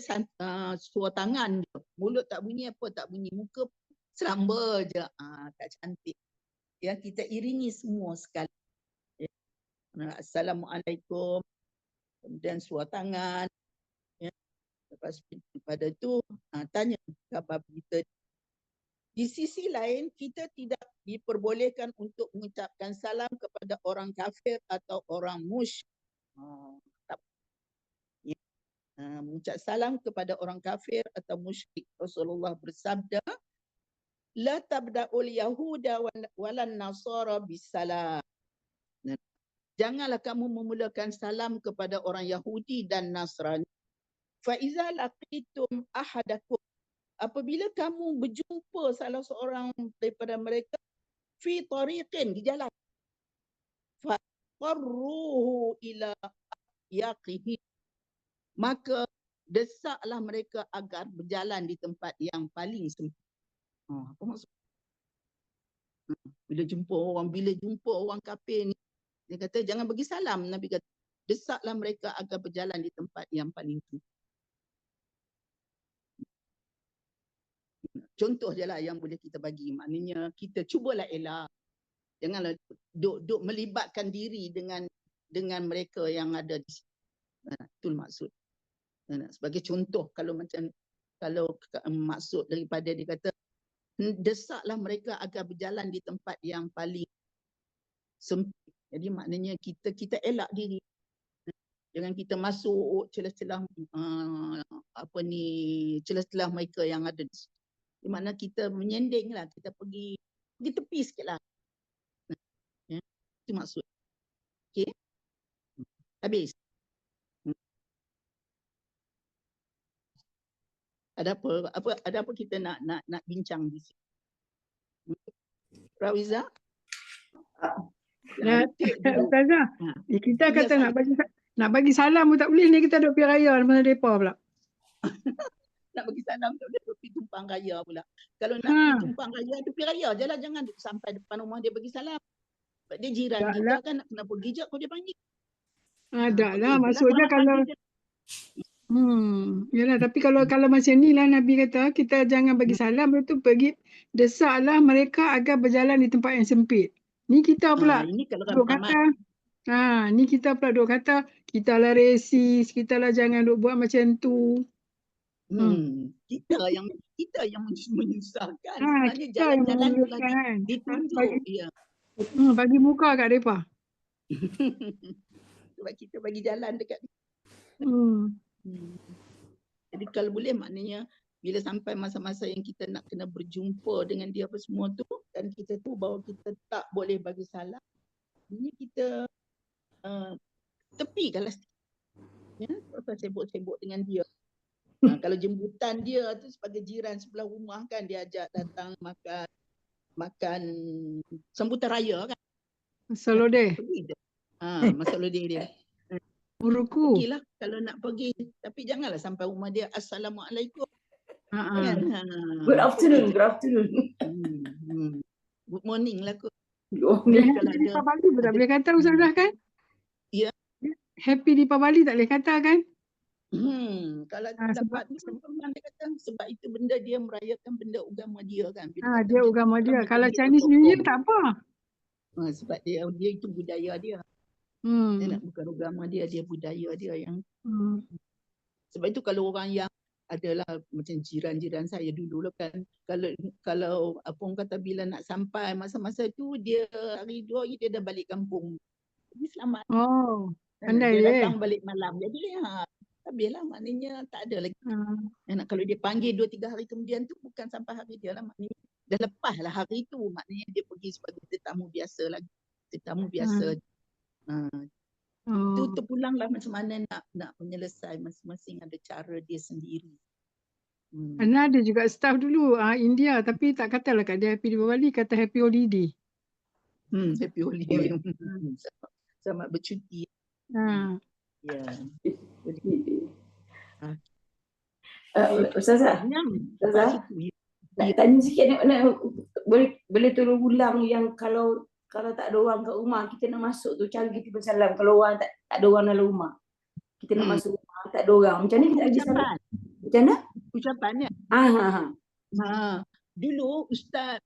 suara tangan je. Mulut tak bunyi apa, tak bunyi. Muka seramba je. Tak cantik. Ya, kita iringi semua sekali. Ya. Assalamualaikum. Kemudian suara tangan. Ya. Lepas pada itu, tanya khabar kita. Di sisi lain, kita tidak diperbolehkan untuk mengucapkan salam kepada orang kafir atau orang musyrik. Mengucap salam kepada orang kafir atau musyrik. Rasulullah bersabda, la tabda'ul yahuda walan nasara bisalam. Janganlah kamu memulakan salam kepada orang Yahudi dan Nasrani. Fa iza laqitum ahadakum, apabila kamu berjumpa salah seorang daripada mereka fi tariqin, di jalan, fa qarruhu ila yaqihi, maka desaklah mereka agar berjalan di tempat yang paling sempit. Apa maksud? Bila jumpa orang kafir ni, Dia kata jangan bagi salam. Nabi kata desaklah mereka agar berjalan di tempat yang paling tinggi. Contoh je lah yang boleh kita bagi. Maknanya kita cubalah elak. Janganlah duk melibatkan diri dengan mereka yang ada di situ. Itu maksud. Sebagai contoh kalau maksud daripada dia kata desaklah mereka agar berjalan di tempat yang paling sempit. Jadi maknanya kita elak diri. Jangan kita masuk celah-celah celah-celah mereka yang ada di situ. Di mana kita menyending lah, kita pergi tepi sikit lah. Ya, itu maksud. Okey. Habis. Ada apa kita nak bincang di sini? Rawiza? Ustazah, kita kata nak bagi salam pun tak boleh ni, kita duk pergi raya masa depa pula. Nak bagi salam tak boleh pergi tumpang raya pula. Kalau nak pergi tumpang raya, tu pergi raya je lah. Jangan sampai depan rumah dia bagi salam. Sebab dia jiran kita kan, nak kena pergi je kalau dia panggil. Ada lah, maksudnya kalau yalah, tapi kalau macam ni lah Nabi kata kita jangan bagi salam, lepas tu pergi desaklah mereka agar berjalan di tempat yang sempit. Ni kita pula Ini kalau duk kata ni kita pula duk kata kita lah resis, kita lah jangan duk buat macam tu. Kita yang menyusahkan. Sebenarnya Kita yang jalan-jalan tu lagi kan ditunjuk. bagi muka kat mereka. Sebab kita bagi jalan dekat Jadi kalau boleh maknanya bila sampai masa-masa yang kita nak kena berjumpa dengan dia apa semua tu, dan kita tahu bahawa kita tak boleh bagi salam, ini kita tepi kalau tak sibuk-sibuk dengan dia. Kalau jemputan dia tu sebagai jiran sebelah rumah kan, dia ajak datang makan sambutan raya kan. Salode. Masa lodeh dia. Muruku. Pergilah kalau nak pergi, tapi janganlah sampai rumah dia assalamualaikum. Good afternoon. Good morning lah kot. Happy Deepavali pun tak boleh kata Ustazah kan? Ya. Happy Deepavali tak boleh kata kan? Kalau dapat kesempatan dia kata sebab itu benda dia merayakan benda agama dia kan. Dia agama dia. Kalau Chinese New Year tak apa. Sebab dia itu budaya dia. Dia nak bukan agama dia budaya dia yang. Sebab itu kalau orang yang adalah macam jiran-jiran saya dulu lah kan, kalau apa orang kata bila nak sampai masa-masa tu dia hari 2 hari dia dah balik kampung. Jadi selamat. Pandai dia datang balik malam. Jadi habislah, maknanya tak ada lagi. Kalau dia panggil 2-3 hari kemudian tu bukan sampai hari dia lah, maknanya dah lepas lah hari tu, maknanya dia pergi sebagai tetamu biasa lagi. Tetamu biasa. Itu terpulanglah macam mana nak menyelesai, masing-masing ada cara dia sendiri. Karena ada juga staff dulu India, tapi tak katalah kat dia Happy Deepavali, kata Happy Holiday. Happy Holiday. Selamat bercuti. Ya. Ustazah, nak tanya sikit, boleh tolong ulang yang kalau tak ada orang kat rumah, kita nak masuk tu cara kita bersalam. Kalau orang tak ada orang dalam rumah, kita nak masuk rumah, tak ada orang, macam ni kita bagi salam? Macam mana? Ucapannya. Dulu Ustaz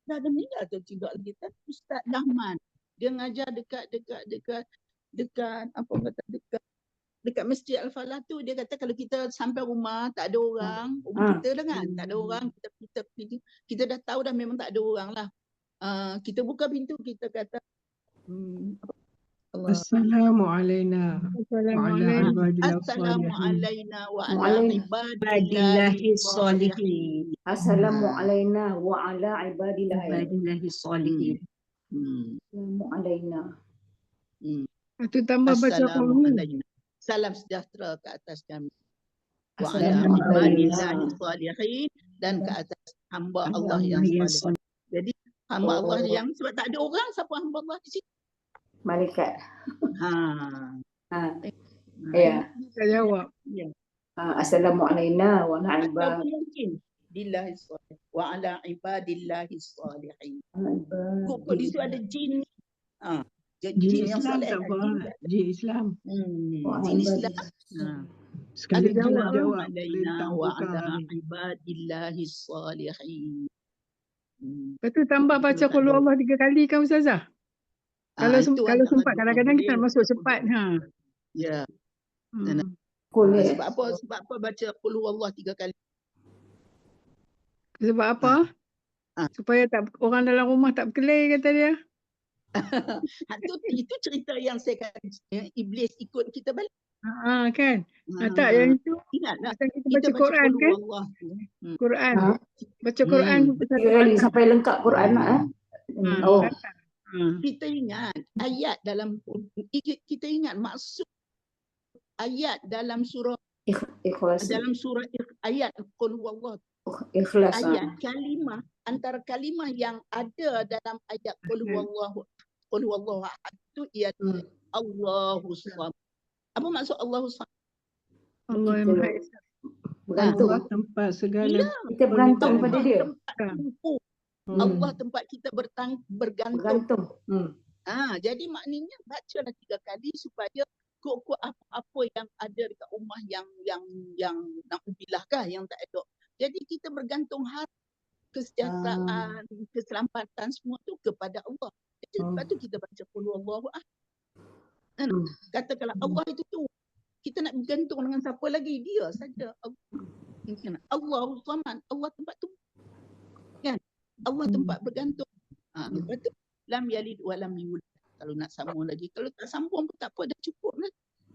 dah meninggal tu juga lagi kan, Ustaz Rahman. Dia ngajar dekat apa kata dekat Masjid Al-Falah tu, dia kata kalau kita sampai rumah tak ada orang, kita dengan tak ada orang, kita dah tahu dah memang tak ada orang lah. Kita buka pintu, kita kata Assalamu alayna wa ala ibadillahi sholihin. Assalamu alayna wa ala ibadillahi sholihin. Assalamu alayna. Itu tambah baca kami. Salam sejahtera ke atas kami. Wa ala ibadillahi sholihin, dan ke atas hamba Allah yang soleh. Jadi hamba Allah yang, sebab tak ada orang, siapa hamba Allah di situ? Malaikat. Ya. Kita jawab. Assalamu alayna wa ala ibadillahi sholihin wa ala ibadillahi sholihin. Kok di situ ada jin? Jin Jin yang Islam soleh tak tadi. apa. Jin Islam. Jin Islam. Sekali je nak Assalamu jawab. Boleh alaina tak wa buka ala hari. ibadillahi salihin. Lepas tu tambah baca Kalau tak qul ada. huwallah 3 kali kan Ustazah? Kalau Itu kalau antara sempat, doa kadang-kadang kita boleh. nak masuk sempat. Ya. Hmm. Sebab apa? Sebab apa baca qul huwallah 3 kali? Sebab apa? Supaya tak orang dalam rumah tak berkelahi kata dia. Itu cerita yang saya kata iblis ikut kita balik. Kan? Tak yang itu Ingatlah macam kita kita baca baca Quran qul kan? huwallah tu. Quran. Baca Quran satu 3 kali sampai lengkap Quran nak Kita ingat ayat dalam kita ingat maksud ayat dalam surah Ikhlas. ayat qul huwallah. Ikhlas. Ayat kalimah antara kalimah yang ada dalam ayat qul huwallahu ahad itu ialah Allahu samad. Apa maksud Allahu samad? Allah yang Maha Esa. Bergantung. Allah tempat segala. Kita bergantung pada dia. Allah tempat kita bergantung. Bergantung. Jadi maknanya bacalah 3 kali supaya kok apa yang ada dekat rumah yang naudzubillah yang tak ada. Jadi kita bergantung harap kesejahteraan, keselamatan semua tu kepada Allah. Jadi sebab tu kita baca qul huwallahu ahad. Katakanlah Allah itu tu. Kita nak bergantung dengan siapa lagi? Dia saja. Allahu samad. Allah tempat tu. Kan? Allah tempat bergantung. Lepas tu lam yalid wa lam yulad. Kalau nak sambung lagi. Kalau tak sambung pun tak apa, dah cukup lah.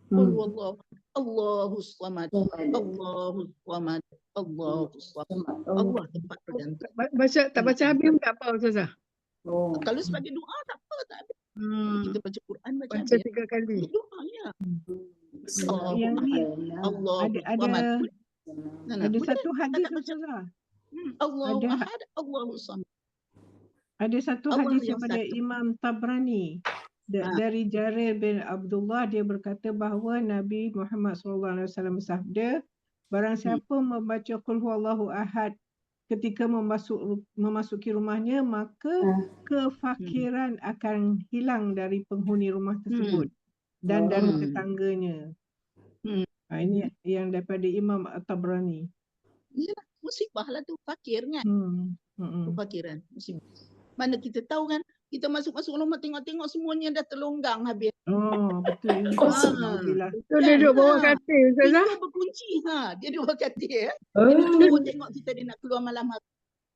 Qul huwallahu Allahu samad. Allahu samad. Allahu samad. Allah tempat bergantung. Tak baca habis pun tak apa Ustazah. Kalau sebagai doa tak apa, tak ada. Kita baca Quran baca Baca habis. 3 kali. Doa ya. Yang ni Allahu samad. ada satu hadis Ustazah. Allahu ahad, Allahu samad. Ada satu Allah hadis yang daripada satu. Imam Tabrani dari Jarir bin Abdullah, dia berkata bahawa Nabi Muhammad SAW bersabda, barang siapa membaca qul huwallahu ahad ketika memasuki rumahnya, maka kefakiran akan hilang dari penghuni rumah tersebut dan dari tetangganya. Ini yang daripada Imam Tabrani. Yalah, musibah lah tu, fakir kan. Kefakiran, musibah. Mana kita tahu kan, kita masuk-masuk rumah tengok-tengok semuanya dah terlonggang habis. Betul. Alhamdulillah. Tu duduk bawah katil Ustazah. Pintu berkunci. Dia duduk bawah katil. Dia tunggu tengok kita dia nak keluar malam hari.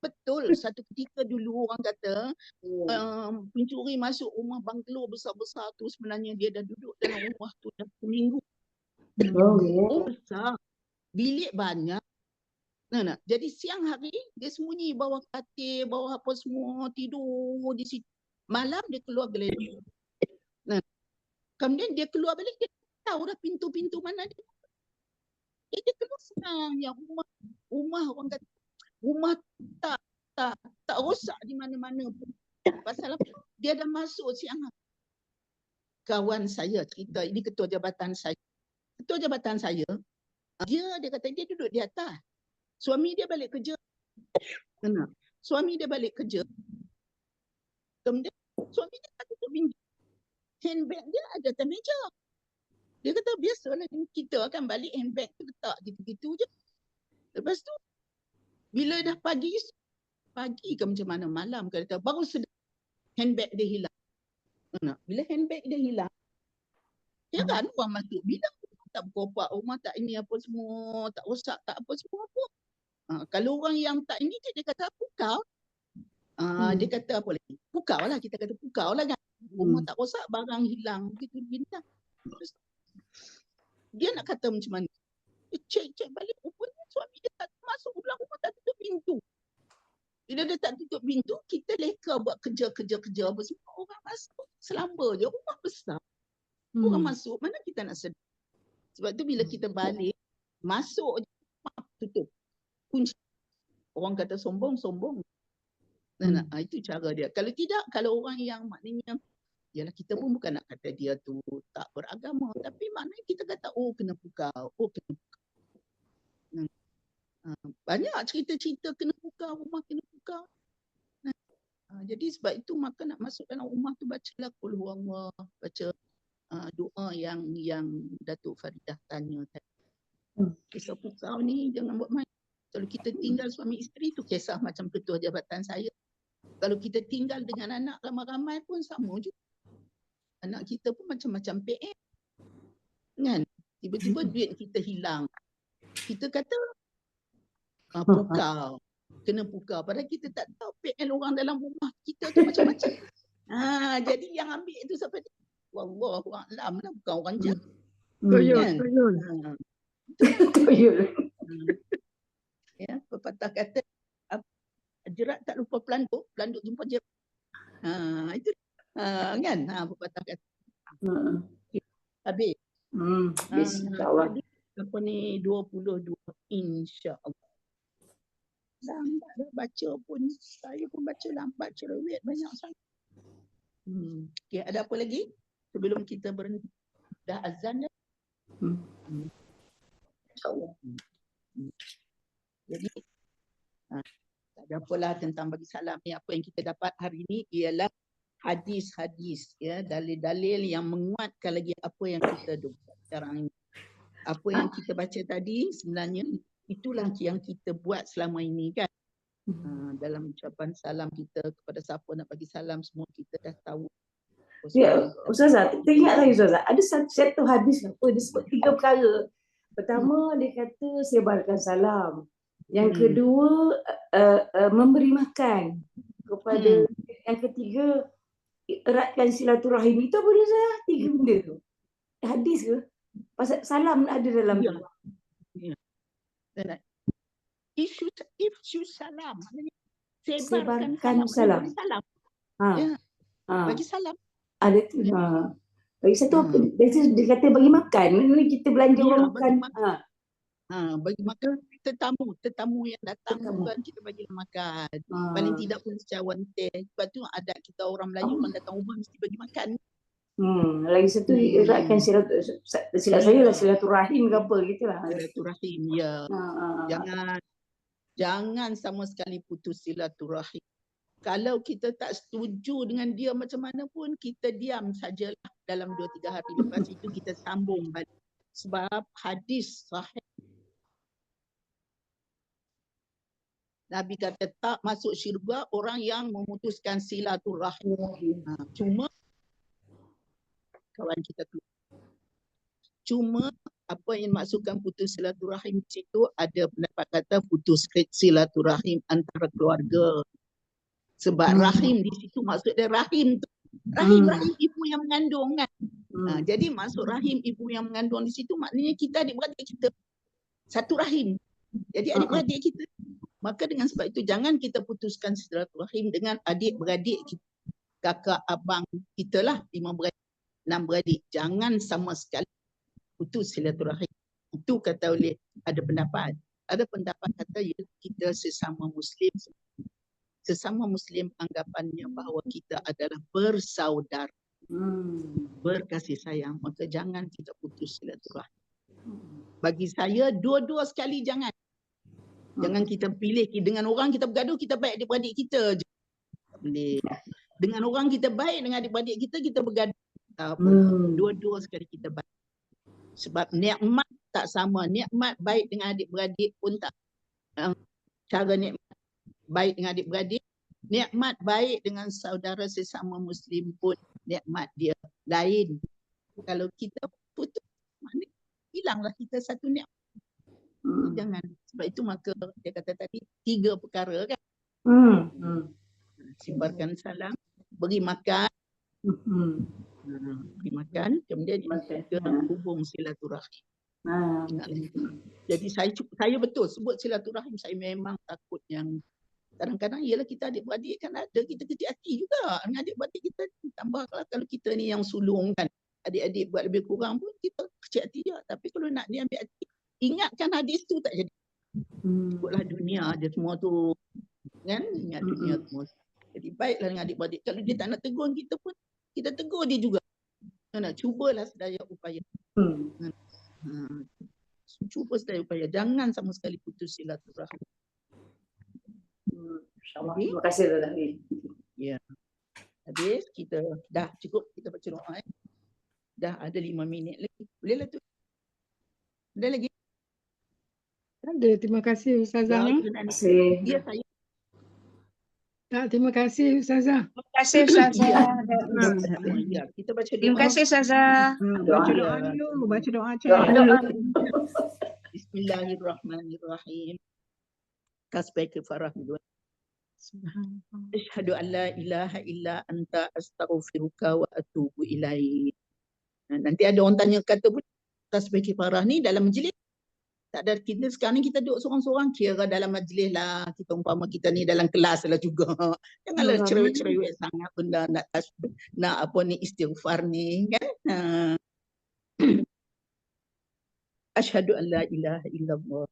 Betul, satu ketika dulu orang kata pencuri masuk rumah banglo besar-besar tu, sebenarnya dia dah duduk dalam rumah tu dah seminggu. Besar. Bilik banyak. Jadi siang hari dia sembunyi bawah katil, bawah apa semua, tidur di situ. Malam dia keluar geledek. Kemudian dia keluar balik, dia tahu dah pintu-pintu mana dia. Dia keluar senang. Yang rumah orang kata rumah tak rosak di mana-mana pun. Pasal apa? Dia dah masuk siang hari. Kawan saya cerita, ini ketua jabatan saya. Ketua jabatan saya, dia kata dia duduk di atas. Suami dia balik kerja. Suami dia balik kerja. Kemudian suami dia tak tutup pintu. Handbag dia ada atas meja. Dia kata biasalah kita akan balik handbag tu letak gitu-gitu je. Lepas tu bila dah pagi ke macam mana malam ke kata baru sedar handbag dia hilang. Bila handbag dia hilang, dia kan orang masuk bilang tak berkopak rumah tak ini apa semua, tak rosak tak apa semua apa. Kalau orang yang tak ini dia kata pukau. Dia kata apa lagi? Pukau lah, kita kata pukau lah kan. Rumah tak rosak, barang hilang begitu bintang. Dia nak kata macam mana? Dia cek balik rupanya suami dia tak masuk dalam rumah, tak tutup pintu. Bila dia tak tutup pintu, kita leka buat kerja apa semua. Orang masuk selamba je, rumah besar. Orang masuk, mana kita nak sedar? Sebab tu bila kita balik, masuk je, tutup. Kunci. Orang kata sombong. Itu cara dia. Kalau tidak, kalau orang yang maknanya, yalah kita pun bukan nak kata dia tu tak beragama. Tapi maknanya kita kata, kena pukau. Banyak cerita-cerita kena pukau, rumah kena pukau. Jadi sebab itu maka nak masuk dalam rumah tu bacalah qul huwallah, baca doa yang Datuk Faridah tanya tadi. Kisah pusau ni jangan buat main. Kalau kita tinggal suami isteri tu kisah macam ketua jabatan saya. Kalau kita tinggal dengan anak ramai-ramai pun sama juga. Anak kita pun macam-macam PM. Kan? Tiba-tiba duit kita hilang. Kita kata pukau. Kena pukau. Padahal kita tak tahu PL orang dalam rumah kita tu macam-macam. Jadi yang ambil itu sampai Wallahualam lah, bukan orang jahat. Kan? Tuyul. Ya, pepatah kata jerat tak lupa pelanduk jumpa jerat. Itu kan? Pepatah kata. Habis. InsyaAllah. Apa ni 22 insya-Allah. Lambat dah baca pun. Saya pun baca lambat, cerewet banyak sangat. Okay, ada apa lagi? Sebelum kita berhenti. Dah azan dah? InsyaAllah. Jadi, tak ada apalah tentang bagi salam ni. Apa yang kita dapat hari ni ialah hadis-hadis, ya, dalil-dalil yang menguatkan lagi apa yang kita buat sekarang ini. Apa yang kita baca tadi sebenarnya itulah yang kita buat selama ini kan. Dalam ucapan salam kita kepada siapa nak bagi salam semua kita dah tahu. Ya, Ustazah, teringat lagi Ustazah, ada satu hadis dia sebut 3 perkara. Pertama dia kata sebarkan salam. Yang kedua memberi makan kepada, yang ketiga eratkan silaturahim. Itu apa dia Ustazah? 3 benda tu. Hadis ke? Pasal salam ada dalam tu. Ifshu salam. Sebarkan salam. Bagi salam. Bagi salam. Ada tu. Bagi satu apa? Dia kata bagi makan. Ni kita belanja orang makan. Bagi makan tetamu yang datang bukan kita bagi makan. Paling tidak pun secara wanted. Sebab tu adat kita orang Melayu datang rumah mesti bagi makan. Lagi satu eratkan silap saya lah silaturahim ke apa gitulah. Silaturahim, ya. Jangan sama sekali putus silaturahim. Kalau kita tak setuju dengan dia macam mana pun, kita diam sajalah dalam 2-3 hari. Lepas itu kita sambung balik. Sebab hadis sahih. Nabi kata tak masuk syurga orang yang memutuskan silaturahim. Cuma kawan kita keluar. Cuma apa yang maksudkan putus silaturahim di situ, ada pendapat kata putus silaturahim antara keluarga. Sebab rahim di situ maksudnya rahim tu. Rahim ibu yang mengandung kan. Jadi maksud rahim ibu yang mengandung di situ maknanya kita adik-beradik kita satu rahim. Jadi adik-beradik kita. Maka dengan sebab itu jangan kita putuskan silaturahim dengan adik-beradik kita. Kakak, abang kita lah 5 beradik, 6 beradik. Jangan sama sekali putus silaturahim. Itu kata oleh ada pendapat. Ada pendapat kata ya, kita sesama Muslim. Sesama Muslim anggapannya bahawa kita adalah bersaudara. Berkasih sayang. Maka jangan kita putus silaturahim. Bagi saya dua-dua sekali jangan. Jangan kita pilih dengan orang kita bergaduh, kita baik adik-beradik kita je. Tak boleh. Dengan orang kita baik dengan adik-beradik kita bergaduh. Tak boleh. Dua-dua sekali kita baik. Sebab nikmat tak sama. Nikmat baik dengan adik-beradik pun tak. Cara nikmat baik dengan adik-beradik, nikmat baik dengan saudara sesama Muslim pun nikmat dia lain. Kalau kita putus, maknanya hilanglah kita satu nikmat. Jangan. Sebab itu maka dia kata tadi 3 perkara kan. Sebarkan salam, beri makan. Beri makan, kemudian hubung silaturahim. Jadi saya betul sebut silaturahim, saya memang takut yang kadang-kadang ialah kita adik-beradik kan ada kita kecil hati juga dengan adik-beradik kita. Tambahlah kalau kita ni yang sulung kan, adik-adik buat lebih kurang pun kita kecil hati juga. Tapi kalau nak dia ambil hati, ingatkan hadis tu tak jadi. Ikutlah dunia dia semua tu kan, ingat dunia semua. Jadi baiklah dengan adik-beradik. Kalau dia tak nak tegur kita pun, kita tegur dia juga. Nak cubalah sedaya upaya. Cuba sedaya upaya. Jangan sama sekali putus silaturahim. InsyaAllah. Terima kasih Ustazah. Ya. Habis kita dah cukup kita baca doa. Dah ada 5 minit lagi. Bolehlah tu. Ada lagi. Ada. Terima kasih Ustazah. Ya, Ya. Terima kasih. ya saya. Tak, terima kasih Ustazah. Terima kasih Ustazah. Ya, kita baca doa. Terima kasih Ustazah. Baca Ya. doa dulu, baca doa Doa cek. dulu. Bismillahirrahmanirrahim. Kasih kefarah dulu. Asyhadu an la ilaha illa anta astaghfiruka wa atubu ilaik. Nanti ada orang tanya kata pun tasbih kifarah ni dalam majlis. Tak ada, kita sekarang ni kita duduk seorang-seorang, kira dalam majlis lah. Kita umpama kita ni dalam kelas lah juga. Janganlah cerewet-cerewet sangat benda nak tasbih, nak apa ni istighfar ni kan. Asyhadu an la ilaha illallah.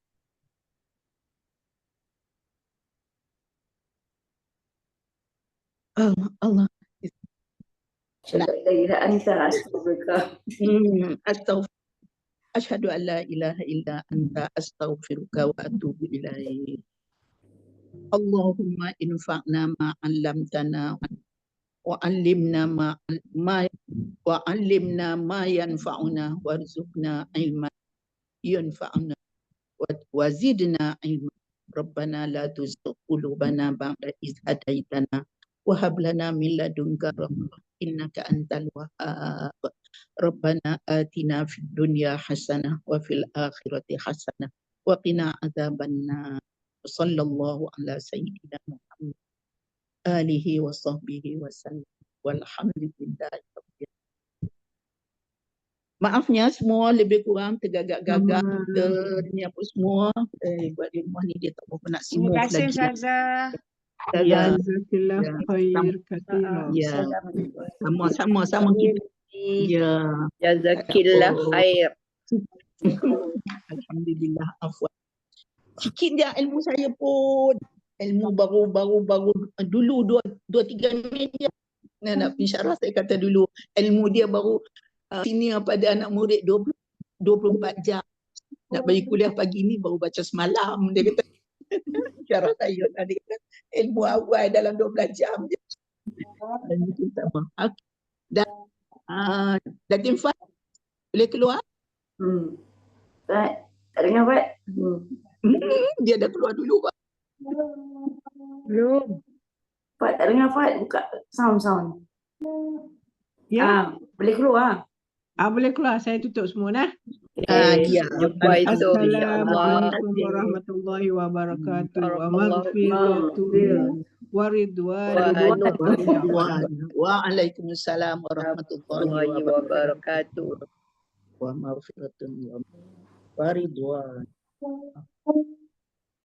Allah. Syahadu anta astaghfiruka. Asyhadu an la ilaha illa anta astaghfiruka wa atubu ilaik. Allahumma infa'na ma 'allamtana wa 'allimna ma yanfa'una warzuqna ilman yanfa'una wa zidna ilman. Rabbana la tuzigh qulubana ba'da idh hadaitana wa hab lana min ladunka rahmah innaka antal wahhab. Rabbana atina fid dunya hasanah wa fil akhirati hasanah wa qina adzabannar. Sallallahu ala sayyidina Muhammad alihi wa sahbihi wa sallam. Walhamdulillahi rabbil alamin. Maafnya semua lebih kurang tergagak-gagak ni apa semua. Buat di rumah ni dia tak berapa nak Terima simuk kasih lagi. Ustazah. Ya, Jazakallah khair katsira. ya. Sama-sama kita. Ya. Jazakillah khair. Alhamdulillah, afwan. Sikit dia ilmu saya pun. Ilmu baru dulu 2-3 minit dia. Nak pensyarah saya kata dulu ilmu dia baru senior pada anak murid 24 jam. Nak bagi kuliah pagi ni baru baca semalam dia kata. Pensyarah saya tadi kata ilmu awal dalam 12 jam je. Dan itu sama. Dan Datin Fat boleh keluar? Tak dengar Pak. Dia dah keluar dulu Pak. Belum. Pak tak dengar Pak. Buka sound. Ya, Boleh keluar. boleh keluar. Saya tutup semua nah. Ya. Jumpa itu insya-Allah. Assalamualaikum warahmatullahi wabarakatuh. Wa Warahmatullahi maghfiratuh wa ridwan. Waalaikumsalam warahmatullahi wabarakatuh. wabarakatuh. Wa maghfiratun wa ridwan.